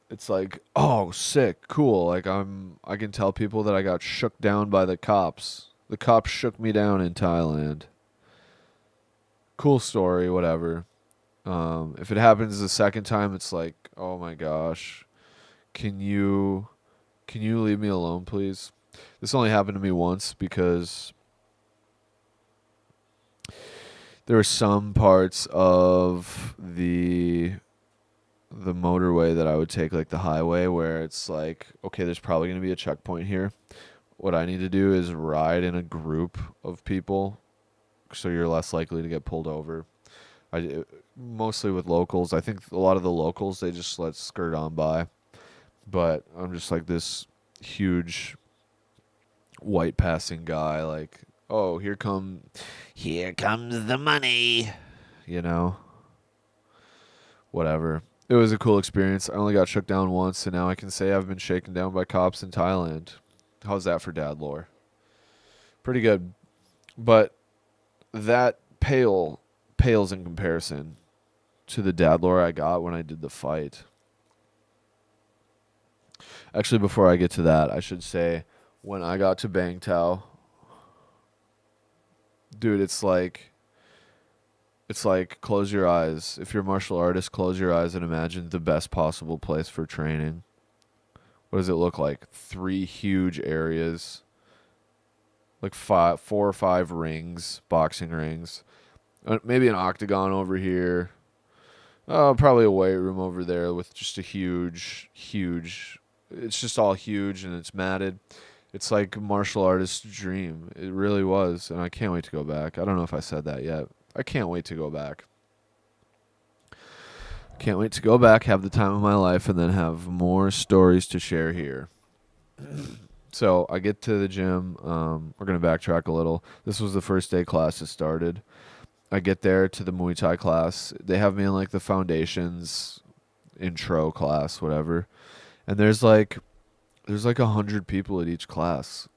it's like, oh, sick, cool. Like, I can tell people that I got shook down by the cops. The cops shook me down in Thailand. Cool story, whatever. If it happens the second time, it's like, oh my gosh, can you leave me alone, please? This only happened to me once because there were some parts of the motorway that I would take, like the highway, where it's like, okay, there's probably going to be a checkpoint here. what I need to do is ride in a group of people, so you're less likely to get pulled over. I mostly with locals. I think a lot of the locals they just let skirt on by, but I'm just like this huge white passing guy. Like, oh, here comes the money. You know, whatever. It was a cool experience. I only got shook down once, and now I can say I've been shaken down by cops in Thailand. How's that for dad lore? Pretty good. But that pales in comparison to the dad lore I got when I did the fight. Actually, before I get to that, I should say when I got to Bangtao, dude, it's like close your eyes. If you're a martial artist, close your eyes and imagine the best possible place for training. What does it look like? 3 huge areas, like 4 or 5 rings, boxing rings, maybe an octagon over here. Oh, probably a weight room over there with just a huge. It's just all huge and it's matted. It's like a martial artist's dream. It really was, and I can't wait to go back. I don't know if I said that yet. I can't wait to go back. Can't wait to go back, have the time of my life, and then have more stories to share here. So I get to the gym. We're going to backtrack a little. This was the first day classes started. I get there to the Muay Thai class. They have me in like the foundations intro class, whatever. And there's like 100 people at each class.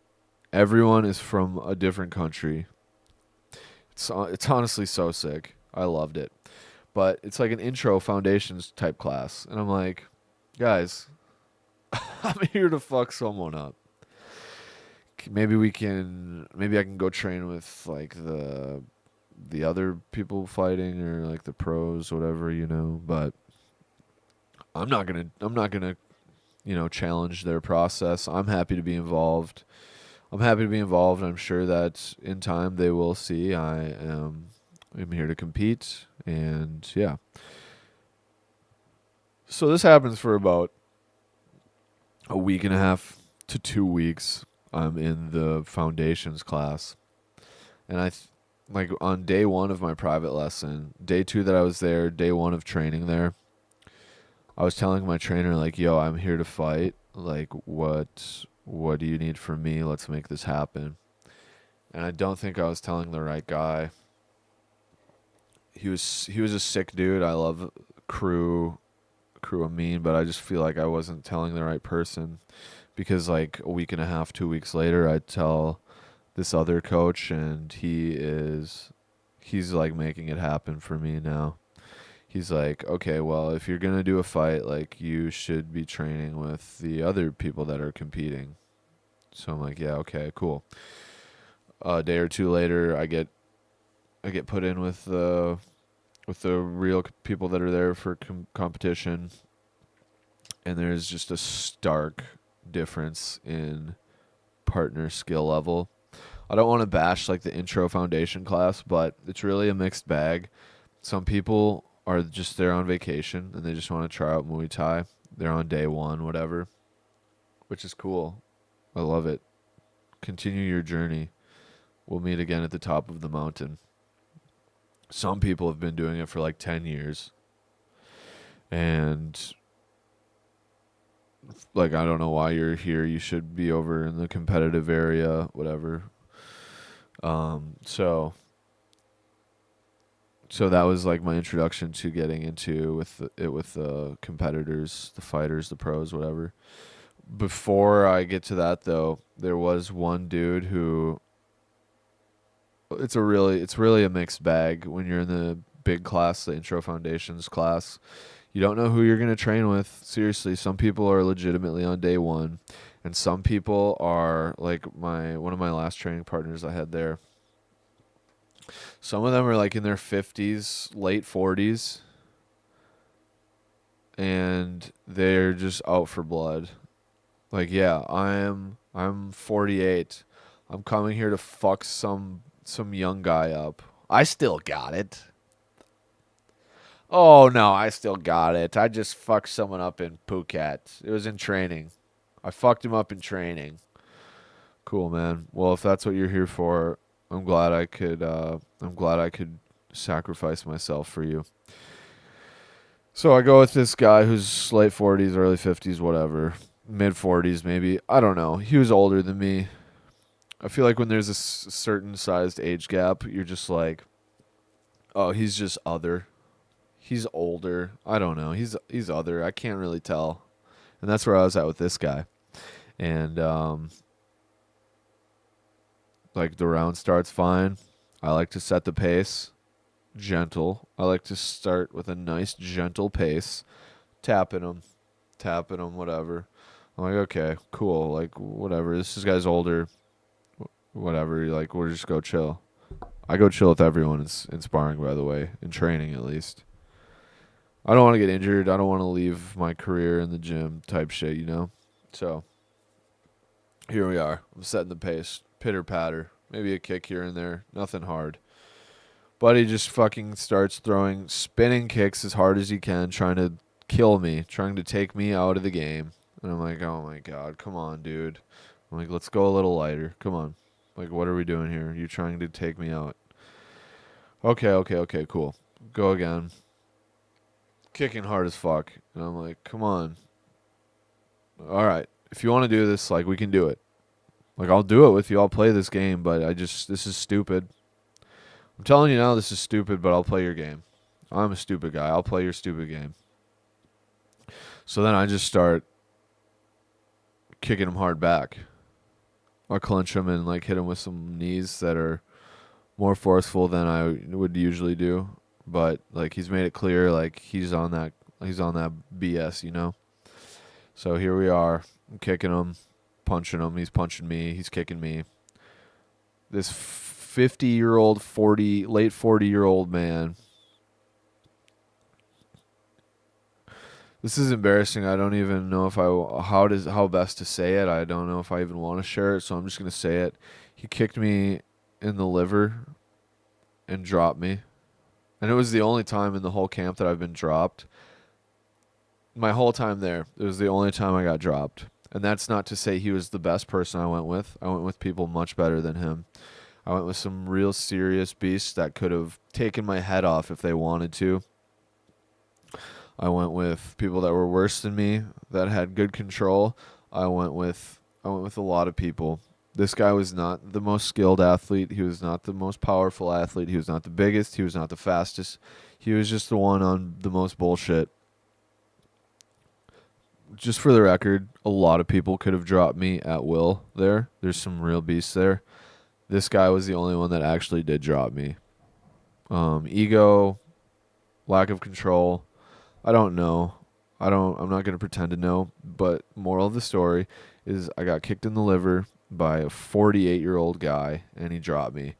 Everyone is from a different country. It's honestly so sick. I loved it. But it's like an intro foundations type class. And I'm like, guys, I'm here to fuck someone up. Maybe I can go train with like the other people fighting or like the pros, whatever, but I'm not gonna, challenge their process. I'm happy to be involved. I'm sure that in time they will see I'm here to compete, and yeah. So this happens for about a week and a half to 2 weeks. I'm in the foundations class, and like on day one of my private lesson, day two that I was there, day one of training there, I was telling my trainer like, "Yo, I'm here to fight. Like, what do you need from me? Let's make this happen." And I don't think I was telling the right guy. He was a sick dude. I love crew Amin, but I just feel like I wasn't telling the right person because like a week and a half, 2 weeks later, I tell this other coach, and he's like making it happen for me now. He's like, okay, well, if you're gonna do a fight, like you should be training with the other people that are competing. So I'm like, yeah, okay, cool. A day or two later, I get put in with the real people that are there for competition, and there's just a stark difference in partner skill level. I don't want to bash like the intro foundation class, but it's really a mixed bag. Some people are just there on vacation and they just want to try out Muay Thai. They're on day one, whatever, which is cool. I love it. Continue your journey. We'll meet again at the top of the mountain. Some people have been doing it for like 10 years. And like, I don't know why you're here. You should be over in the competitive area, whatever. So that was like my introduction to getting into with the competitors, the fighters, the pros, whatever. Before I get to that though, there was one dude who it's really a mixed bag when you're in the big class, the intro foundations class. You don't know who you're going to train with. Seriously, some people are legitimately on day one, and some people are like one of my last training partners I had there. Some of them are like in their 50s, late 40s, and they're just out for blood. Like, yeah, I'm 48. I'm coming here to fuck some young guy up. I still got it. Oh no, I still got it. I just fucked someone up in Phuket. It was in training. I fucked him up in training. Cool, man. Well, if that's what you're here for, I'm glad I could. I'm glad I could sacrifice myself for you. So I go with this guy who's late 40s, early 50s, whatever, mid 40s maybe. I don't know. He was older than me. I feel like when there's a certain sized age gap, you're just like, oh, he's just other. He's older. I don't know. He's other. I can't really tell. And that's where I was at with this guy. And like the round starts fine. I like to set the pace gentle. I like to start with a nice gentle pace, tapping him, whatever. I'm like, okay, cool, like whatever. This guy's older, whatever. Like, we'll just go chill. I go chill with everyone in sparring, by the way, in training at least. I don't want to get injured. I don't want to leave my career in the gym type shit, you know? So, here we are. I'm setting the pace. Pitter patter. Maybe a kick here and there. Nothing hard. But he just fucking starts throwing spinning kicks as hard as he can, trying to kill me, trying to take me out of the game. And I'm like, oh my God, come on, dude. I'm like, let's go a little lighter. Come on. Like, what are we doing here? You're trying to take me out. Okay, cool. Go again. Kicking hard as fuck. And I'm like, come on. All right. If you want to do this, like, we can do it. Like, I'll do it with you. I'll play this game, but this is stupid. I'm telling you now, this is stupid, but I'll play your game. I'm a stupid guy. I'll play your stupid game. So then I just start kicking him hard back. I'll clinch him and like hit him with some knees that are more forceful than I would usually do. But like he's made it clear like he's on that BS, you know. So here we are. I'm kicking him, punching him. He's punching me. He's kicking me. This 50-year-old, late 40-year-old man. This is embarrassing. I don't even know if how best to say it. I don't know if I even want to share it, so I'm just gonna say it. He kicked me in the liver and dropped me, and it was the only time in the whole camp that I've been dropped. My whole time there, it was the only time I got dropped. And that's not to say he was the best person I went with. I went with people much better than him. I went with some real serious beasts that could have taken my head off if they wanted to. I went with people that were worse than me that had good control. I went with a lot of people. This guy was not the most skilled athlete. He was not the most powerful athlete. He was not the biggest. He was not the fastest. He was just the one on the most bullshit. Just for the record, a lot of people could have dropped me at will there. There's some real beasts there. This guy was the only one that actually did drop me. Ego, lack of control. I don't know. I'm not going to pretend to know, but moral of the story is I got kicked in the liver by a 48-year-old guy and he dropped me.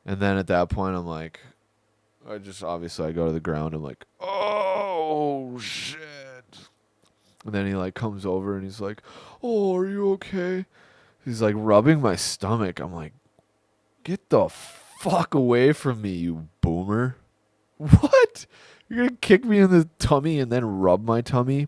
And then at that point I'm like I go to the ground. I'm like, "Oh shit." And then he like comes over and he's like, "Oh, are you okay?" He's like rubbing my stomach. I'm like, "Get the fuck away from me, you boomer." What? You're going to kick me in the tummy and then rub my tummy?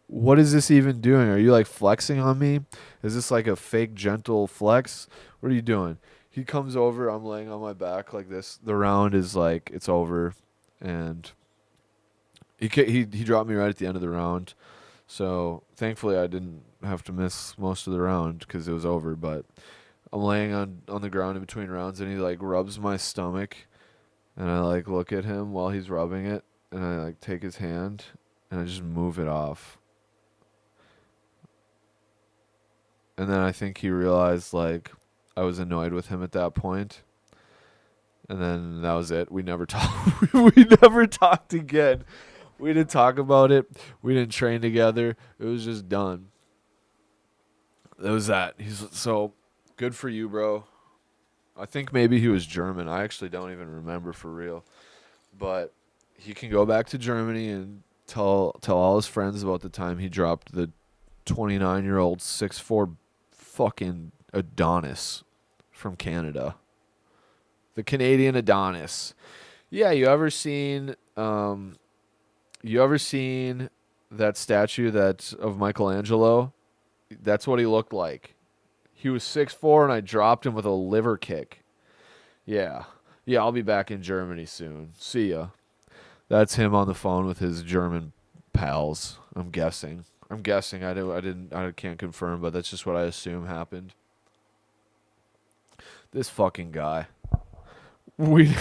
What is this even doing? Are you like flexing on me? Is this like a fake gentle flex? What are you doing? He comes over. I'm laying on my back like this. The round is like, it's over. And he dropped me right at the end of the round. So thankfully I didn't have to miss most of the round because it was over. But I'm laying on the ground in between rounds and he like rubs my stomach. And I like look at him while he's rubbing it, and I like take his hand, and I just move it off. And then I think he realized like I was annoyed with him at that point. And then that was it. We never talked. We never talked again. We didn't talk about it. We didn't train together. It was just done. It was that. He's so good for you, bro. I think maybe he was German. I actually don't even remember for real. But he can go back to Germany and tell all his friends about the time he dropped the 29-year-old 6'4" fucking Adonis from Canada. The Canadian Adonis. Yeah, you ever seen that statue of Michelangelo? That's what he looked like. He was 6'4", and I dropped him with a liver kick. Yeah. Yeah, I'll be back in Germany soon. See ya. That's him on the phone with his German pals. I'm guessing. I can't confirm, but that's just what I assume happened. This fucking guy. We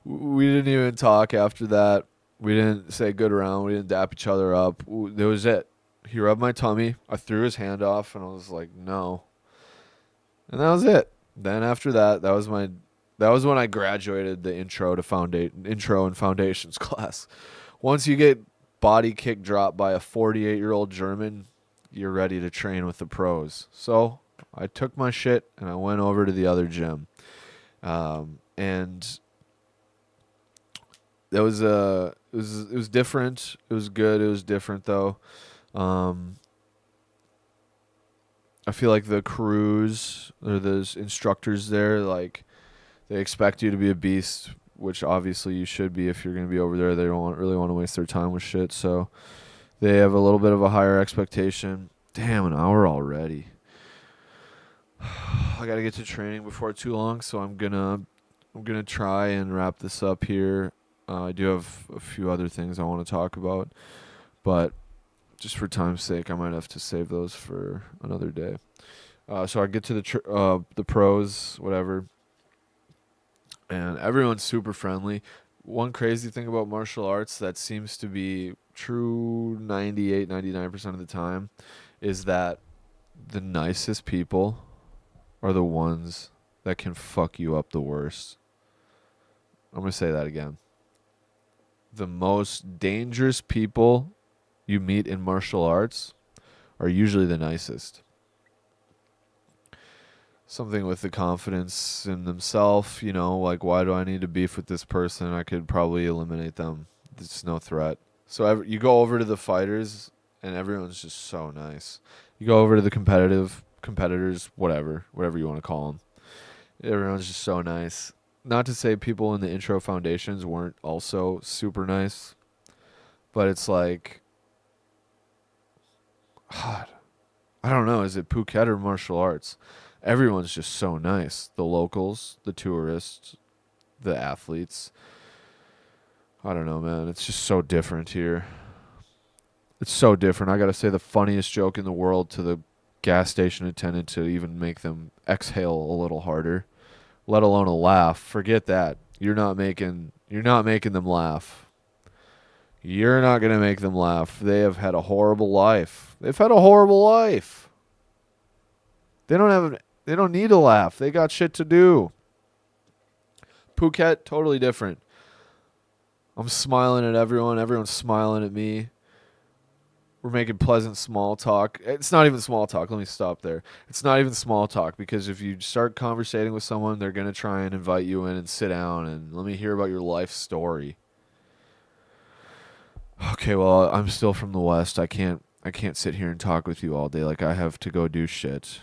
we didn't even talk after that. We didn't say good round. We didn't dap each other up. That was it. He rubbed my tummy. I threw his hand off, and I was like, no. And that was it. Then after that, that was when I graduated the intro and foundations class. Once you get body kick dropped by a 48-year-old German, you're ready to train with the pros. So I took my shit and I went over to the other gym, and it was different. It was good. It was different though. Um, I feel like the crews or the instructors there, like, they expect you to be a beast, which obviously you should be if you're going to be over there. They don't really want to waste their time with shit, so they have a little bit of a higher expectation. Damn, an hour already. I got to get to training before too long, so I'm gonna try and wrap this up here. I do have a few other things I want to talk about, but just for time's sake, I might have to save those for another day. So I get to the pros, whatever, and everyone's super friendly. One crazy thing about martial arts that seems to be true 98, 99% of the time is that the nicest people are the ones that can fuck you up the worst. I'm going to say that again. The most dangerous people you meet in martial arts are usually the nicest. Something with the confidence in themselves, like, why do I need to beef with this person? I could probably eliminate them. It's no threat. So you go over to the fighters, and everyone's just so nice. You go over to the competitors, whatever you want to call them. Everyone's just so nice. Not to say people in the intro foundations weren't also super nice, but it's like, God, I don't know. Is it Phuket or martial arts? Everyone's just so nice. The locals, the tourists, the athletes. I don't know, man. It's just so different here. It's so different. I got to say the funniest joke in the world to the gas station attendant to even make them exhale a little harder, let alone a laugh. Forget that. You're not making them laugh. You're not going to make them laugh. They have had a horrible life. They've had a horrible life. They don't need to laugh. They got shit to do. Phuket, totally different. I'm smiling at everyone. Everyone's smiling at me. We're making pleasant small talk. It's not even small talk. Let me stop there. It's not even small talk, because if you start conversating with someone, they're going to try and invite you in and sit down and let me hear about your life story. Okay, well, I'm still from the West. I can't sit here and talk with you all day. Like, I have to go do shit.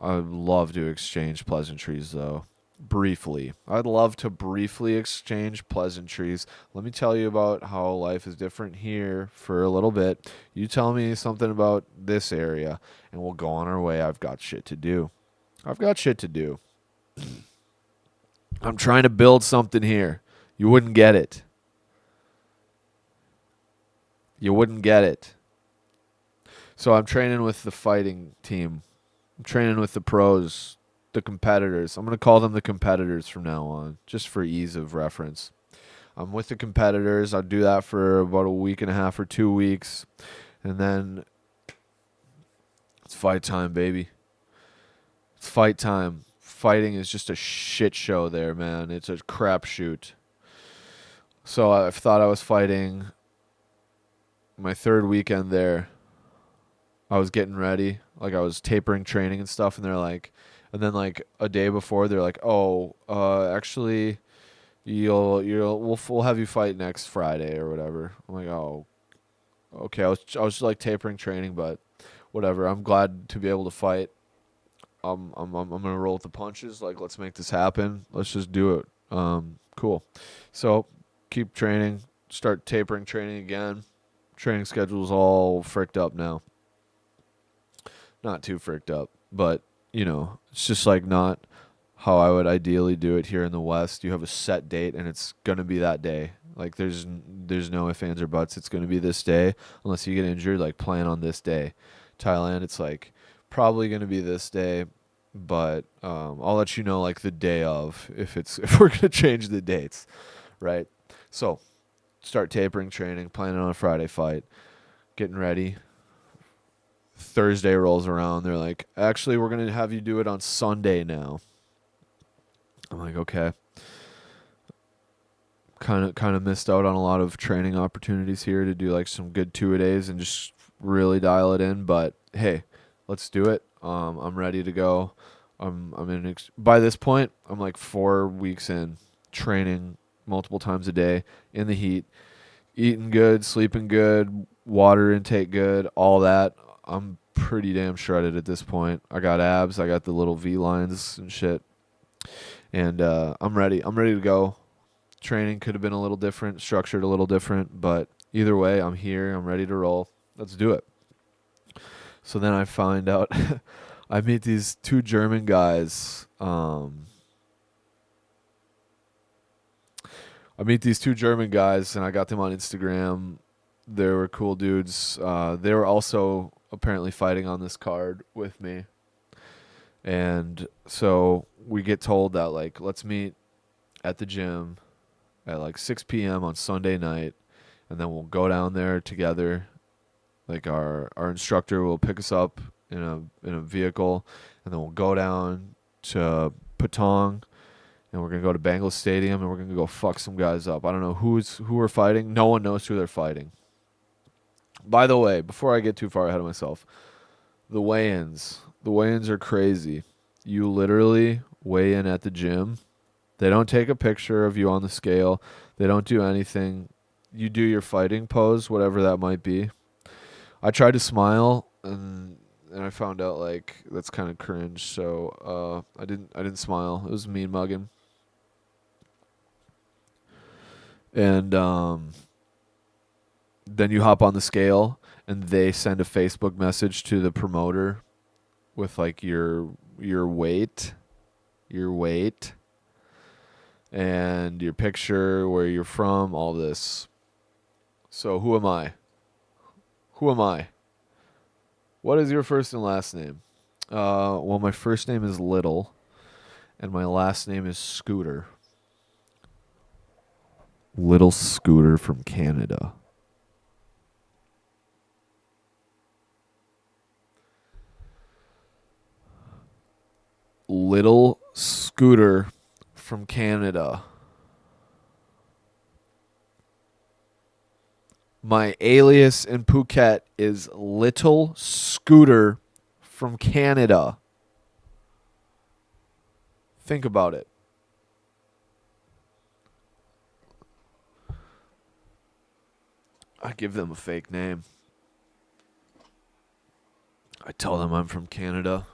I'd love to exchange pleasantries, though. Briefly. I'd love to briefly exchange pleasantries. Let me tell you about how life is different here for a little bit. You tell me something about this area, and we'll go on our way. I've got shit to do. I'm trying to build something here. You wouldn't get it. So I'm training with the fighting team. I'm training with the pros, the competitors. I'm going to call them the competitors from now on, just for ease of reference. I'm with the competitors. I'll do that for about a week and a half or 2 weeks. And then it's fight time, baby. It's fight time. Fighting is just a shit show there, man. It's a crapshoot. So I thought I was fighting my third weekend there. I was getting ready. Like, I was tapering training and stuff, and they're like, and then like a day before, they're like, "Oh, actually, we'll have you fight next Friday or whatever." I'm like, "Oh, okay." I was like tapering training, but whatever. I'm glad to be able to fight. I'm gonna roll with the punches. Like, let's make this happen. Let's just do it. Cool. So keep training. Start tapering training again. Training schedule's all fricked up now. Not too fricked up, but it's just like not how I would ideally do it here in the West. You have a set date and it's gonna be that day. Like there's no ifs, ands, or buts. It's gonna be this day unless you get injured. Like plan on this day. Thailand, it's like probably gonna be this day, but I'll let you know like the day of if we're gonna change the dates, right? So start tapering training, planning on a Friday fight, getting ready. Thursday rolls around. They're like, actually, we're gonna have you do it on Sunday now. I'm like, okay. Kind of missed out on a lot of training opportunities here to do like some good 2-a-days and just really dial it in. But hey, let's do it. I'm ready to go. By this point, I'm like 4 weeks in, training multiple times a day in the heat, eating good, sleeping good, water intake good, all that. I'm pretty damn shredded at this point. I got abs. I got the little V lines and shit, and I'm ready. I'm ready to go. Training could have been a little different, structured a little different, but either way, I'm here. I'm ready to roll. Let's do it. So then I find out I meet these two German guys. And I got them on Instagram. They were cool dudes. They were also apparently fighting on this card with me. And so we get told that, like, let's meet at the gym at like 6 p.m. on Sunday night, and then we'll go down there together. Like our instructor will pick us up in a vehicle, and then we'll go down to Patong, and we're gonna go to Bengal Stadium, and we're gonna go fuck some guys up. I don't know who we're fighting. No one knows who they're fighting. By the way, before I get too far ahead of myself, the weigh-ins are crazy. You literally weigh in at the gym. They don't take a picture of you on the scale. They don't do anything. You do your fighting pose, whatever that might be. I tried to smile, and I found out like that's kind of cringe. So I didn't smile. It was mean mugging. And then you hop on the scale, and they send a Facebook message to the promoter with like your weight, and your picture, where you're from, all this. So who am I? Who am I? What is your first and last name? Well, my first name is Little, and my last name is Scooter. Little Scooter from Canada. Little Scooter from Canada. My alias in Phuket is Little Scooter from Canada. Think about it. I give them a fake name. I tell them I'm from Canada.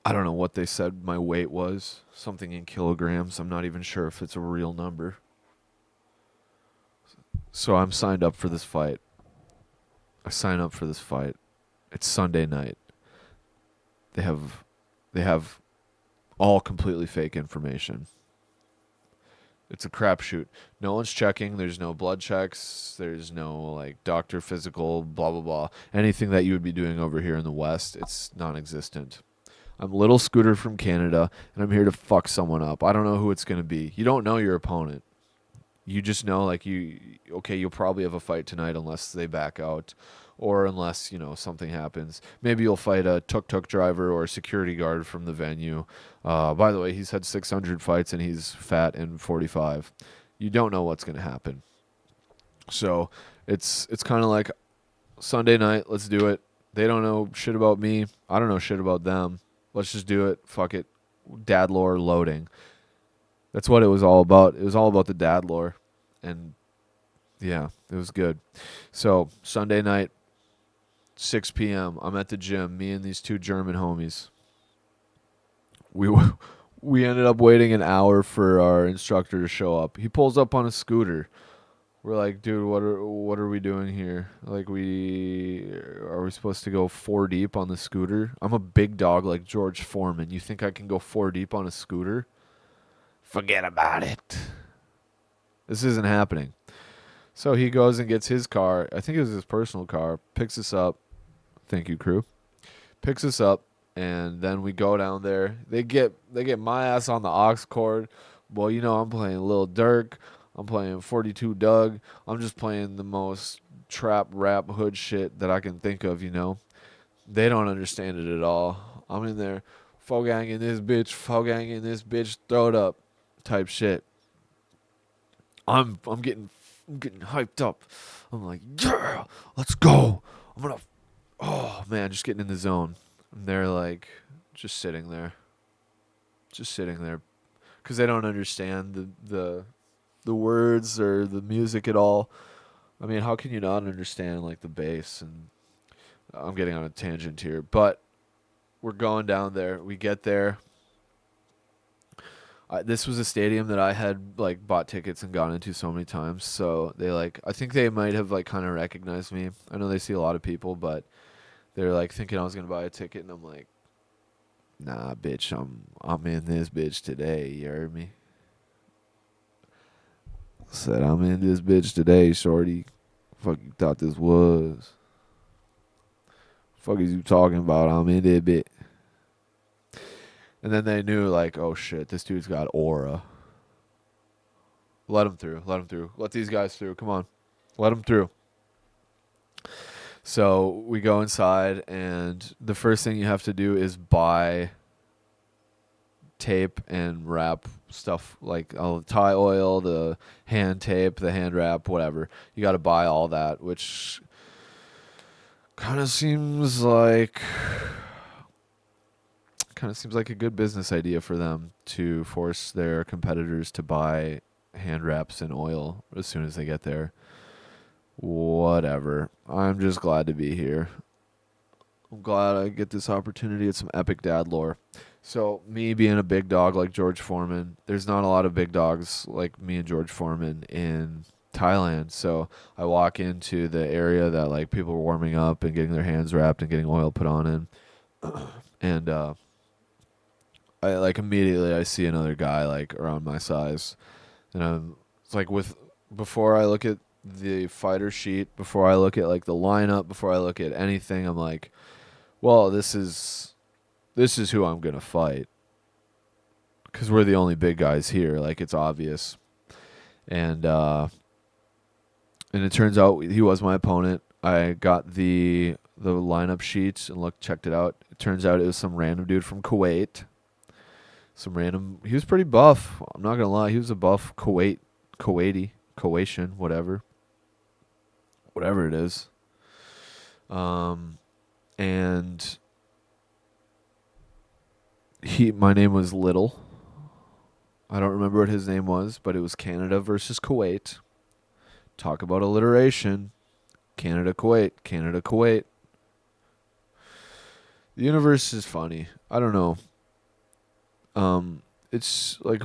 I don't know what they said my weight was. Something in kilograms. I'm not even sure if it's a real number. So I'm signed up for this fight. I sign up for this fight. It's Sunday night. They have all completely fake information. It's a crapshoot. No one's checking. There's no blood checks. There's no like doctor physical, blah blah blah. Anything that you would be doing over here in the West, it's non-existent. I'm Little Scooter from Canada, and I'm here to fuck someone up. I don't know who it's gonna be. You don't know your opponent. You just know like you'll probably have a fight tonight unless they back out, or unless something happens. Maybe you'll fight a tuk-tuk driver or a security guard from the venue. By the way, he's had 600 fights and he's fat and 45. You don't know what's gonna happen. So it's kind of like Sunday night. Let's do it. They don't know shit about me. I don't know shit about them. Let's just do it. Fuck it. Dad lore loading. That's what it was all about. It was all about the dad lore. And yeah, it was good. So Sunday night, 6 p.m. I'm at the gym. Me and these two German homies. We ended up waiting an hour for our instructor to show up. He pulls up on a scooter. We're like, dude, what are we doing here? Like, we supposed to go 4 deep on the scooter? I'm a big dog like George Foreman. You think I can go 4 deep on a scooter? Forget about it. This isn't happening. So he goes and gets his car. I think it was his personal car. Picks us up. Thank you, crew. Picks us up, and then we go down there. They get my ass on the aux cord. Well, I'm playing Lil Durk. I'm playing 42 Doug. I'm just playing the most trap rap hood shit that I can think of. They don't understand it at all. I'm in there, fo gang in this bitch, throw it up, type shit. I'm getting hyped up. I'm like, yeah, let's go. I'm gonna, oh man, just getting in the zone. And they're like, just sitting there, because they don't understand the words or the music at all. I mean, how can you not understand like the bass? And I'm getting on a tangent here, but we're going down there. We get there. This was a stadium that I had like bought tickets and gone into so many times. So they like, I think they might have like kind of recognized me. I know they see a lot of people, but they're like thinking I was gonna buy a ticket, and I'm like, nah, bitch, I'm in this bitch today. You heard me? Said I'm in this bitch today, shorty. Fuck you thought this was? Fuck is you talking about? I'm in that bit. And then they knew like, oh shit, this dude's got aura. Let him through. Let him through. Let these guys through. Come on. Let them through. So we go inside, and the first thing you have to do is buy tape and wrap stuff like the tie oil, the hand tape, the hand wrap, whatever. You got to buy all that, which kind of seems like a good business idea for them to force their competitors to buy hand wraps and oil as soon as they get there. Whatever. I'm just glad to be here. I'm glad I get this opportunity. It's some epic dad lore. So, me being a big dog like George Foreman, there's not a lot of big dogs like me and George Foreman in Thailand. So, I walk into the area that like people are warming up and getting their hands wrapped and getting oil put on in. And I like immediately I see another guy like around my size. And it's like before I look at the fighter sheet, before I look at like the lineup, before I look at anything, I'm like, well, this is who I'm gonna fight, because we're the only big guys here. Like, it's obvious, and it turns out he was my opponent. I got the lineup sheets and checked it out. It turns out it was some random dude from Kuwait. He was pretty buff. I'm not gonna lie, he was a buff Kuwaitian, whatever it is. And my name was Little. I don't remember what his name was, but it was Canada versus Kuwait. Talk about alliteration. Canada, Kuwait. Canada, Kuwait. The universe is funny. I don't know. It's like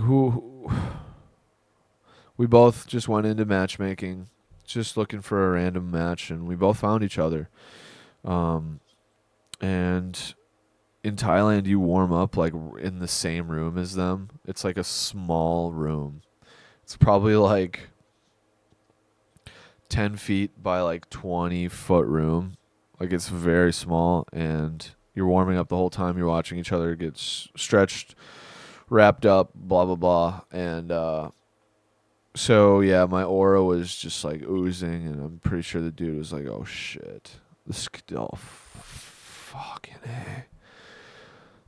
we both just went into matchmaking, just looking for a random match, and we both found each other. And in Thailand, you warm up like in the same room as them. It's like a small room. It's probably like 10 feet by like 20-foot room. Like, it's very small, and you're warming up the whole time. You're watching each other get stretched, wrapped up, blah, blah, blah. And so, yeah, my aura was just like oozing, and I'm pretty sure the dude was like, oh, shit. Fucking A.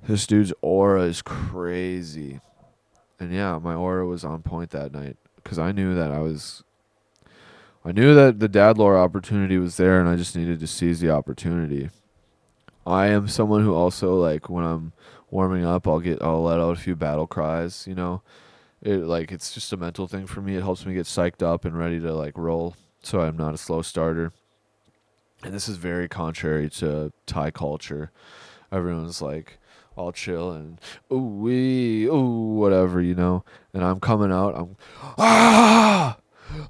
This dude's aura is crazy. And yeah, my aura was on point that night, because I knew that the dad lore opportunity was there, and I just needed to seize the opportunity. I am someone who also, like, when I'm warming up, I'll let out a few battle cries, it's just a mental thing for me. It helps me get psyched up and ready to like roll, so I'm not a slow starter. And this is very contrary to Thai culture. Everyone's like all chill and ooh wee, ooh whatever, and I'm coming out. I'm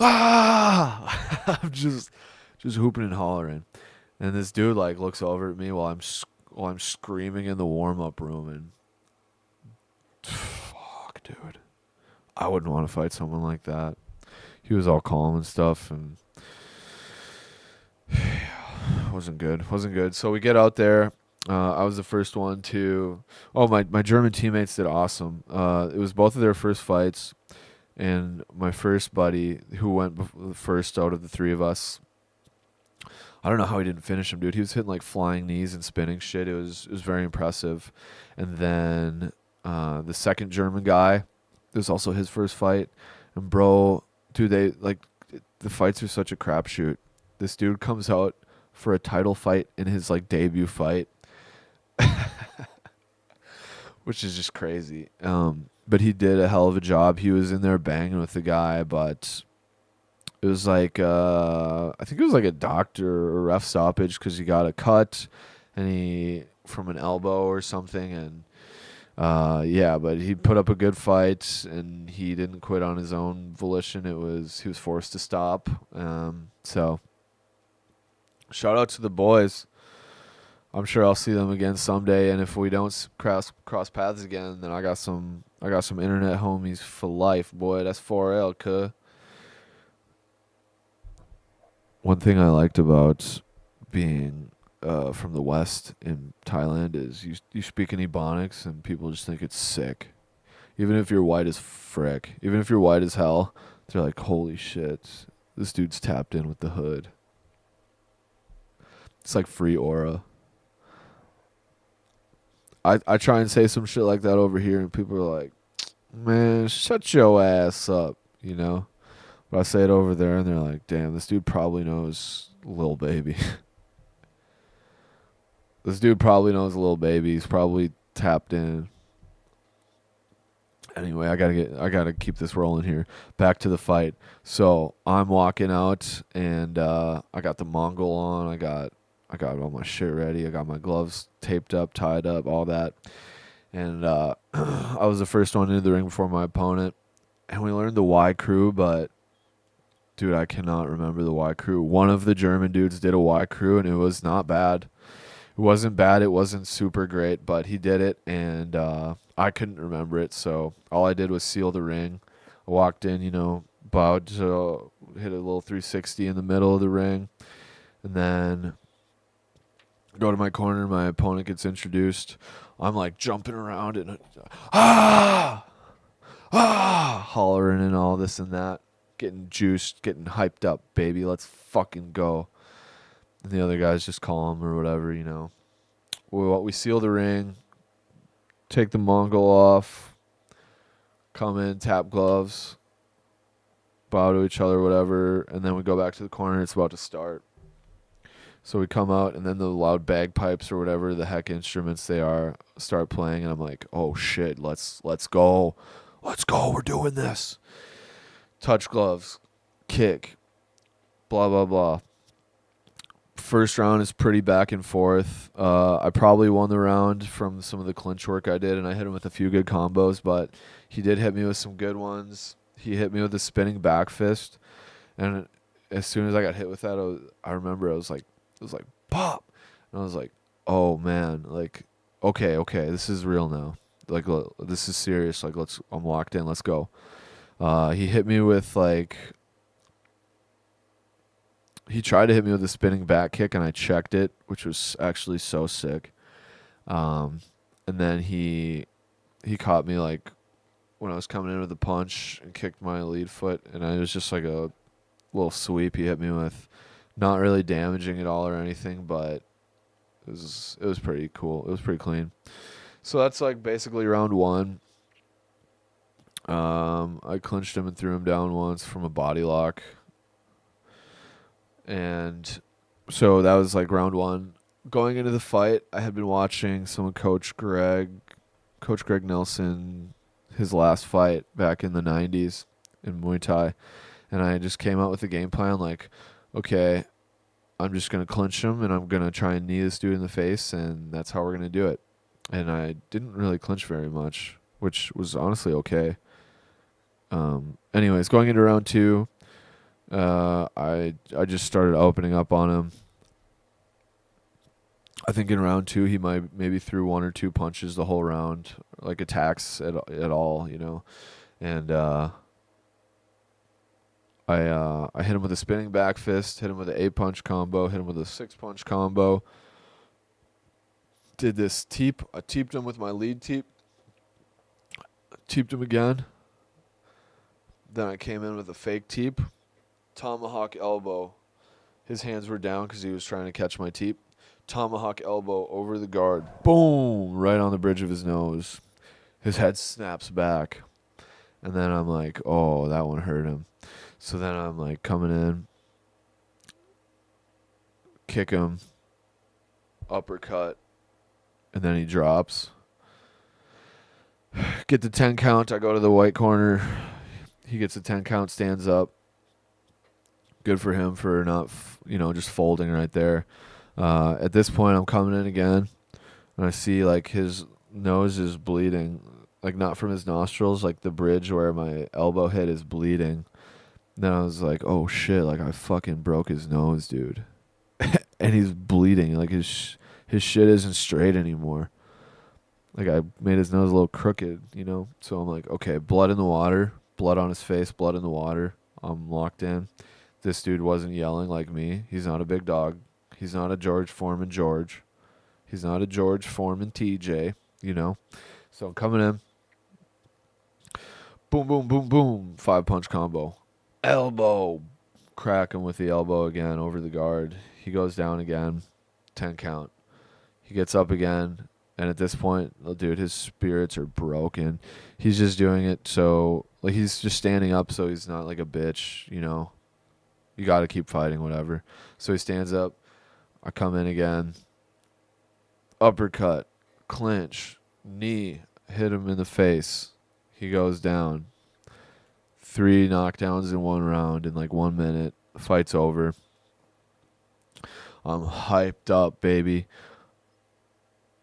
ah, I'm just hooping and hollering, and this dude like looks over at me while I'm screaming in the warm up room, and fuck, dude, I wouldn't want to fight someone like that. He was all calm and stuff, and wasn't good. Wasn't good. So we get out there. I was the first one to. Oh, my German teammates did awesome. It was both of their first fights, and my first buddy who went first out of the three of us. I don't know how he didn't finish him, dude. He was hitting like flying knees and spinning shit. It was very impressive. And then the second German guy, it was also his first fight. And bro, dude, they like the fights are such a crapshoot. This dude comes out for a title fight in his like debut fight, which is just crazy. But he did a hell of a job. He was in there banging with the guy, but it was like I think it was like a doctor or ref stoppage because he got a cut, and he from an elbow or something, and yeah, but he put up a good fight, and he didn't quit on his own volition. He was forced to stop. So shout out to the boys. I'm sure I'll see them again someday, and if we don't cross paths again, then I got some internet homies for life, boy. That's 4L, cuh. One thing I liked about being from the West in Thailand is you speak in Ebonics and people just think it's sick. Even if you're white as frick, even if you're white as hell, they're like, holy shit, this dude's tapped in with the hood. It's like free aura. I try and say some shit like that over here, and people are like, man, shut your ass up, you know? But I say it over there, and they're like, damn, this dude probably knows Lil Baby. This dude probably knows Lil Baby. He's probably tapped in. Anyway, I gotta keep this rolling here. Back to the fight. So I'm walking out, and I got the Mongol on. I got all my shit ready. I got my gloves taped up, tied up, all that. And I was the first one into the ring before my opponent. And we learned the Y crew, but dude, I cannot remember the Y crew. One of the German dudes did a Y crew, and it was not bad. It wasn't bad. It wasn't super great, but he did it, and I couldn't remember it. So all I did was seal the ring. I walked in, bowed to hit a little 360 in the middle of the ring, and then go to my corner. My opponent gets introduced. I'm like jumping around and hollering and all this and that, getting juiced, getting hyped up, baby. Let's fucking go. And the other guys just calm or whatever. We seal the ring, take the Mongol off, come in, tap gloves, bow to each other, whatever, and then we go back to the corner. It's about to start. So we come out, and then the loud bagpipes or whatever the heck instruments they are start playing, and I'm like, oh shit, let's go. Let's go, we're doing this. Touch gloves, kick, blah, blah, blah. First round is pretty back and forth. I probably won the round from some of the clinch work I did, and I hit him with a few good combos, but he did hit me with some good ones. He hit me with a spinning back fist, and as soon as I got hit with that, I remember it was like pop, and I was like, oh man, like okay, this is real now. Like this is serious. Like I'm locked in. Let's go. He hit me with like. He tried to hit me with a spinning back kick, and I checked it, which was actually so sick. And then he caught me like when I was coming in with a punch and kicked my lead foot, and it was just like a little sweep he hit me with, not really damaging at all or anything, but it was pretty cool. It was pretty clean. So that's like basically round one. I clinched him and threw him down once from a body lock. And so that was like round one. Going into the fight, I had been watching Coach Greg Nelson, his last fight back in the 90s in Muay Thai. And I just came out with a game plan like, okay, I'm just going to clinch him and I'm going to try and knee this dude in the face, and that's how we're going to do it. And I didn't really clinch very much, which was honestly okay. Anyways, going into round two, I just started opening up on him. I think in round 2 he might maybe threw 1 or 2 punches the whole round, like attacks at all, you know. And I hit him with a spinning back fist, hit him with an 8-punch combo, hit him with a 6-punch combo. Did this teep. I teeped him with my lead teep. Teeped him again. Then I came in with a fake teep. Tomahawk elbow. His hands were down because he was trying to catch my teep. Tomahawk elbow over the guard. Boom! Right on the bridge of his nose. His head snaps back. And then I'm like, oh, that one hurt him. So then I'm like coming in. Kick him. Uppercut. And then he drops. Get the 10 count. I go to the white corner. He gets a 10 count, stands up. Good for him for not, just folding right there. At this point, I'm coming in again, and I see like his nose is bleeding, like not from his nostrils, like the bridge where my elbow hit is bleeding. And then I was like, oh shit, like I fucking broke his nose, dude. And he's bleeding, like his shit isn't straight anymore. Like I made his nose a little crooked, So I'm like, okay, blood in the water, blood on his face, blood in the water. I'm locked in. This dude wasn't yelling like me. He's not a big dog. He's not a George Foreman George. He's not a George Foreman TJ, So I'm coming in. Boom, boom, boom, boom. 5-punch combo. Elbow. Crack him with the elbow again over the guard. He goes down again. 10 count. He gets up again. And at this point, dude, his spirits are broken. He's just doing it so, like, he's just standing up so he's not like a bitch, You got to keep fighting, whatever. So he stands up. I come in again. Uppercut. Clinch. Knee. Hit him in the face. He goes down. 3 knockdowns in 1 round in like 1 minute. Fight's over. I'm hyped up, baby.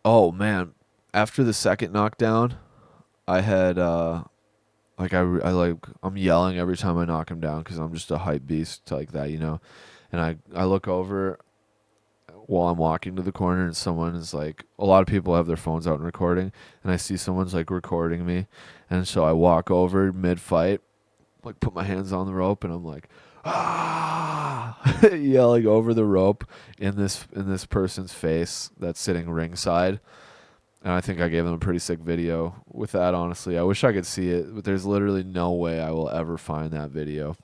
Oh, man. After the second knockdown, I had, I'm yelling every time I knock him down because I'm just a hype beast like that, And I look over while I'm walking to the corner and someone is like, a lot of people have their phones out and recording, and I see someone's like recording me. And so I walk over mid-fight, like put my hands on the rope, and I'm like, yelling over the rope in this person's face that's sitting ringside. And I think I gave them a pretty sick video with that, honestly. I wish I could see it, but there's literally no way I will ever find that video.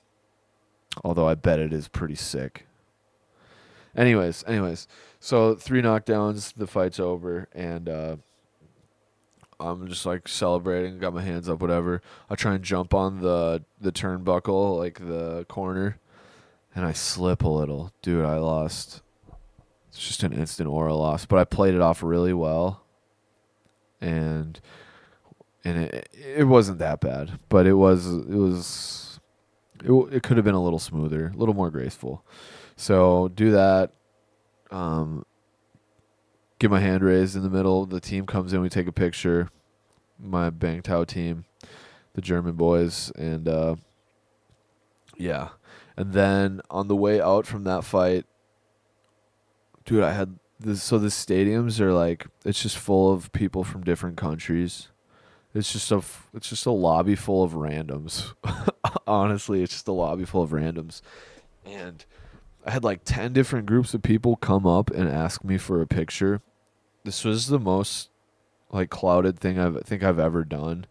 Although I bet it is pretty sick. Anyways. So 3 knockdowns, the fight's over, and I'm just like celebrating, got my hands up, whatever. I try and jump on the turnbuckle, like the corner, and I slip a little. Dude, I lost. It's just an instant aura loss, but I played it off really well. And it wasn't that bad, but it could have been a little smoother, a little more graceful. So do that. Get my hand raised in the middle. The team comes in. We take a picture. My Bang Tao team, the German boys, and yeah. And then on the way out from that fight, dude, I had this. So the stadiums are like, it's just full of people from different countries. It's just a lobby full of randoms. Honestly, it's just a lobby full of randoms. And I had like 10 different groups of people come up and ask me for a picture. This was the most like clouded thing I think I've ever done.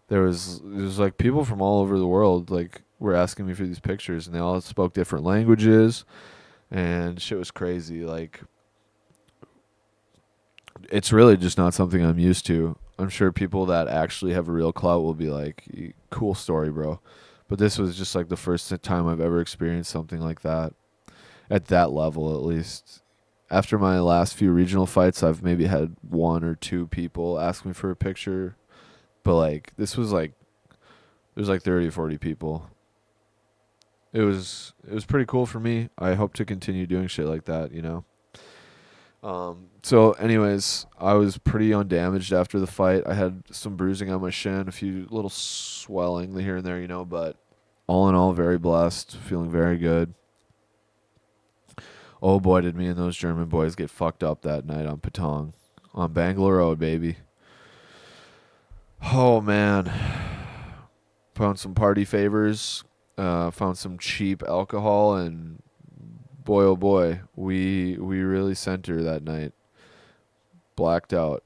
There was like people from all over the world like were asking me for these pictures, and they all spoke different languages, and shit was crazy. Like, it's really just not something I'm used to. I'm sure people that actually have a real clout will be like, cool story, bro. But this was just like the first time I've ever experienced something like that. At that level, at least. After my last few regional fights, I've maybe had 1 or 2 people ask me for a picture. But like, this was like, there's like 30 or 40 people. It was pretty cool for me. I hope to continue doing shit like that, So anyways, I was pretty undamaged after the fight. I had some bruising on my shin, a few little swelling here and there, but all in all, very blessed, feeling very good. Oh boy, did me and those German boys get fucked up that night on Patong, on Bangalore Road, baby. Oh man, found some party favors, found some cheap alcohol, and boy oh boy, we really sent her that night. Blacked out,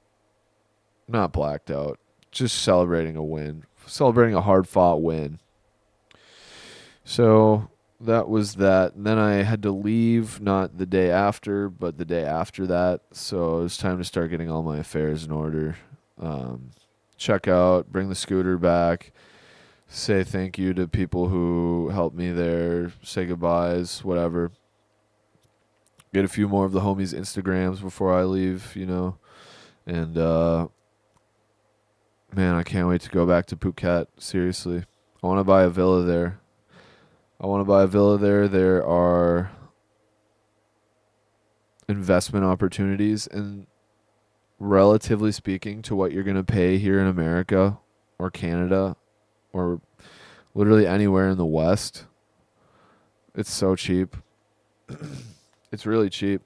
not blacked out, just celebrating a win, celebrating a hard fought win. So that was that. And then I had to leave not the day after, but the day after that. So it was time to start getting all my affairs in order. Um, Check out, bring the scooter back, say thank you to people who helped me there, say goodbyes, whatever. Get a few more of the homies' Instagrams before I leave, you know. And man, I can't wait to go back to Phuket. Seriously, I want to buy a villa there. There are investment opportunities, and relatively speaking to what you're going to pay here in America or Canada or literally anywhere in the West, it's so cheap. It's really cheap.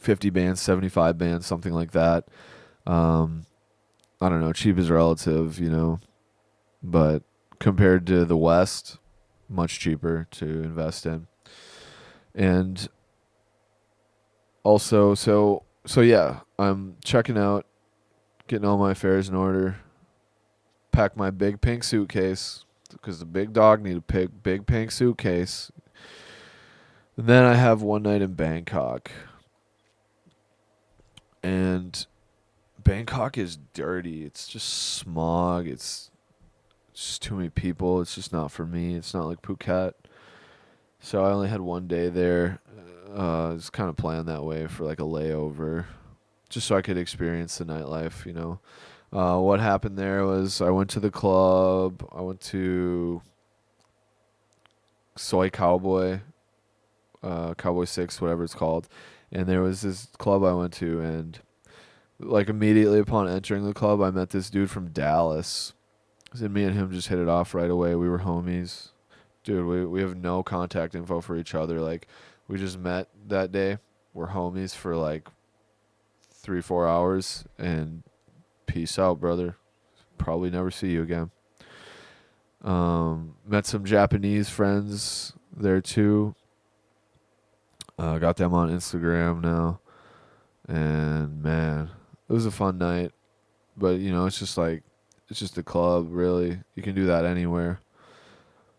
50 bands, 75 bands, something like that. Um, I don't know. Cheap is relative, you know, but compared to the West, much cheaper to invest in. And also, so yeah, I'm checking out, getting all my affairs in order. Pack my big pink suitcase because the big dog need a big pink suitcase. And then I have one night in Bangkok, and Bangkok is dirty. It's just smog. It's just too many people. It's just not for me. It's not like Phuket. So I only had one day there. It's kind of planned that way for like a layover, just so I could experience the nightlife, you know. What happened there was I went to the club. I went to Soy Cowboy, Cowboy 6, whatever it's called. And there was this club I went to, and like immediately upon entering the club, I met this dude from Dallas. And me and him just hit it off right away. We were homies. Dude, we have no contact info for each other. Like, we just met that day. We're homies for like 3-4 hours, and peace out, brother. Probably never see you again. Met some Japanese friends there too. Got them on Instagram now, and man, it was a fun night. But you know, it's just a club. Really, you can do that anywhere.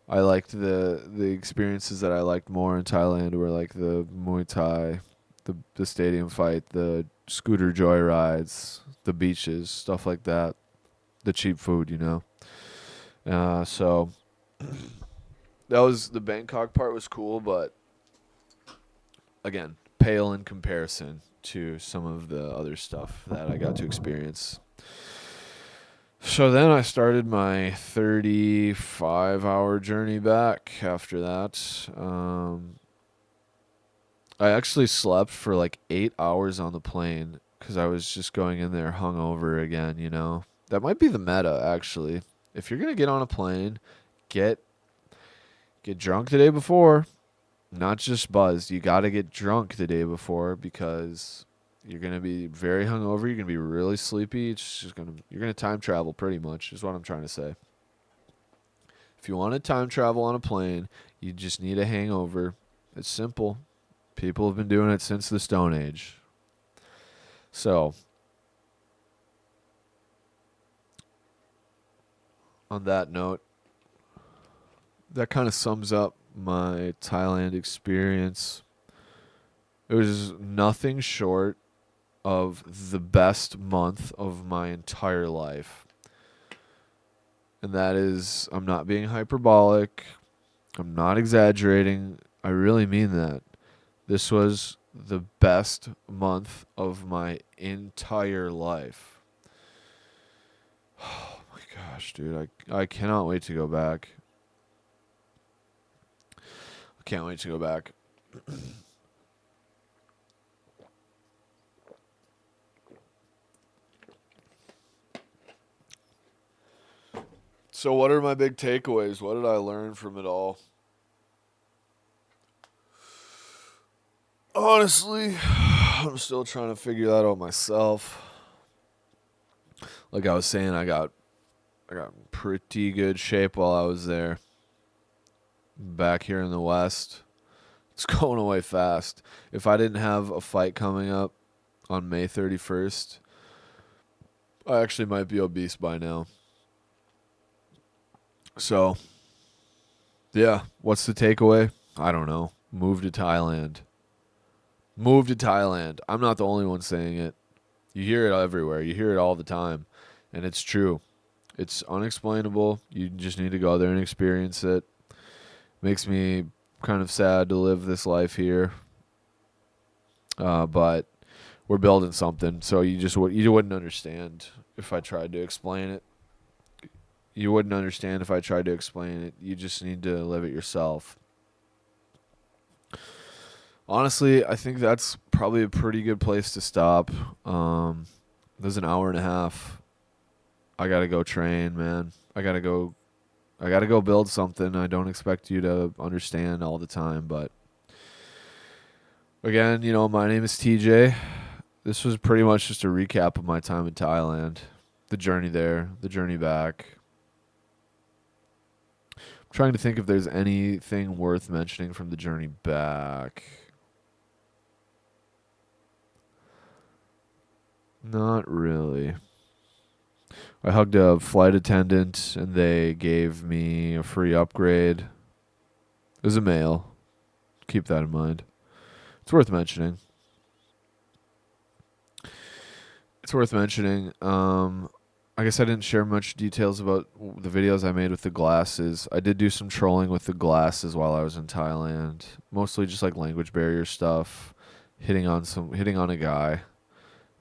I liked the experiences that I liked more in Thailand were like the Muay Thai, the stadium fight, the scooter joy rides, the beaches, stuff like that. The cheap food, you know. So that was the Bangkok part was cool, but again, pale in comparison to some of the other stuff that I got to experience. So then I started my 35-hour journey back after that. I actually slept for like 8 hours on the plane because I was just going in there hungover again, you know. That might be the meta, actually. If you're going to get on a plane, get drunk the day before, not just buzzed. You got to get drunk the day before because you're going to be very hungover. You're going to be really sleepy. You're going to time travel pretty much is what I'm trying to say. If you want to time travel on a plane, you just need a hangover. It's simple. People have been doing it since the Stone Age. So, on that note, that kind of sums up my Thailand experience. It was nothing short of the best month of my entire life. And that is, I'm not being hyperbolic. I'm not exaggerating. I really mean that. This was the best month of my entire life. Oh my gosh, dude. I cannot wait to go back. I can't wait to go back. So what are my big takeaways? What did I learn from it all? Honestly, I'm still trying to figure that out myself. Like I was saying, I got in pretty good shape while I was there. Back here in the West, it's going away fast. If I didn't have a fight coming up on May 31st, I actually might be obese by now. So, yeah, what's the takeaway? I don't know. Move to Thailand. Move to Thailand. I'm not the only one saying it. You hear it everywhere. You hear it all the time. And it's true. It's unexplainable. You just need to go there and experience it. Makes me kind of sad to live this life here. But we're building something. So you wouldn't understand if I tried to explain it. You wouldn't understand if I tried to explain it. You just need to live it yourself. Honestly, I think that's probably a pretty good place to stop. There's an hour and a half. I gotta go train, man. I gotta go build something. I don't expect you to understand all the time, but again, my name is TJ. This was pretty much just a recap of my time in Thailand, the journey there, the journey back. I'm trying to think if there's anything worth mentioning from the journey back. Not really. I hugged a flight attendant and they gave me a free upgrade. It was a male. Keep that in mind. It's worth mentioning. It's worth mentioning. I guess I didn't share much details about the videos I made with the glasses. I did do some trolling with the glasses while I was in Thailand. Mostly just like language barrier stuff. Hitting on a guy.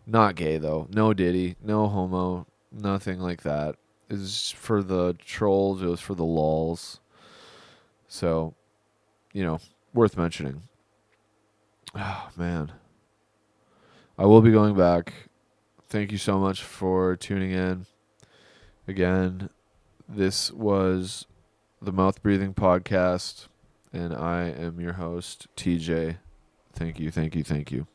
Not gay though. No diddy. No homo. Nothing like that. It was for the trolls. It was for the lulz. So, worth mentioning. Oh, man. I will be going back. Thank you so much for tuning in. Again, this was the Mouth Breathing Podcast, and I am your host, TJ. Thank you, thank you, thank you.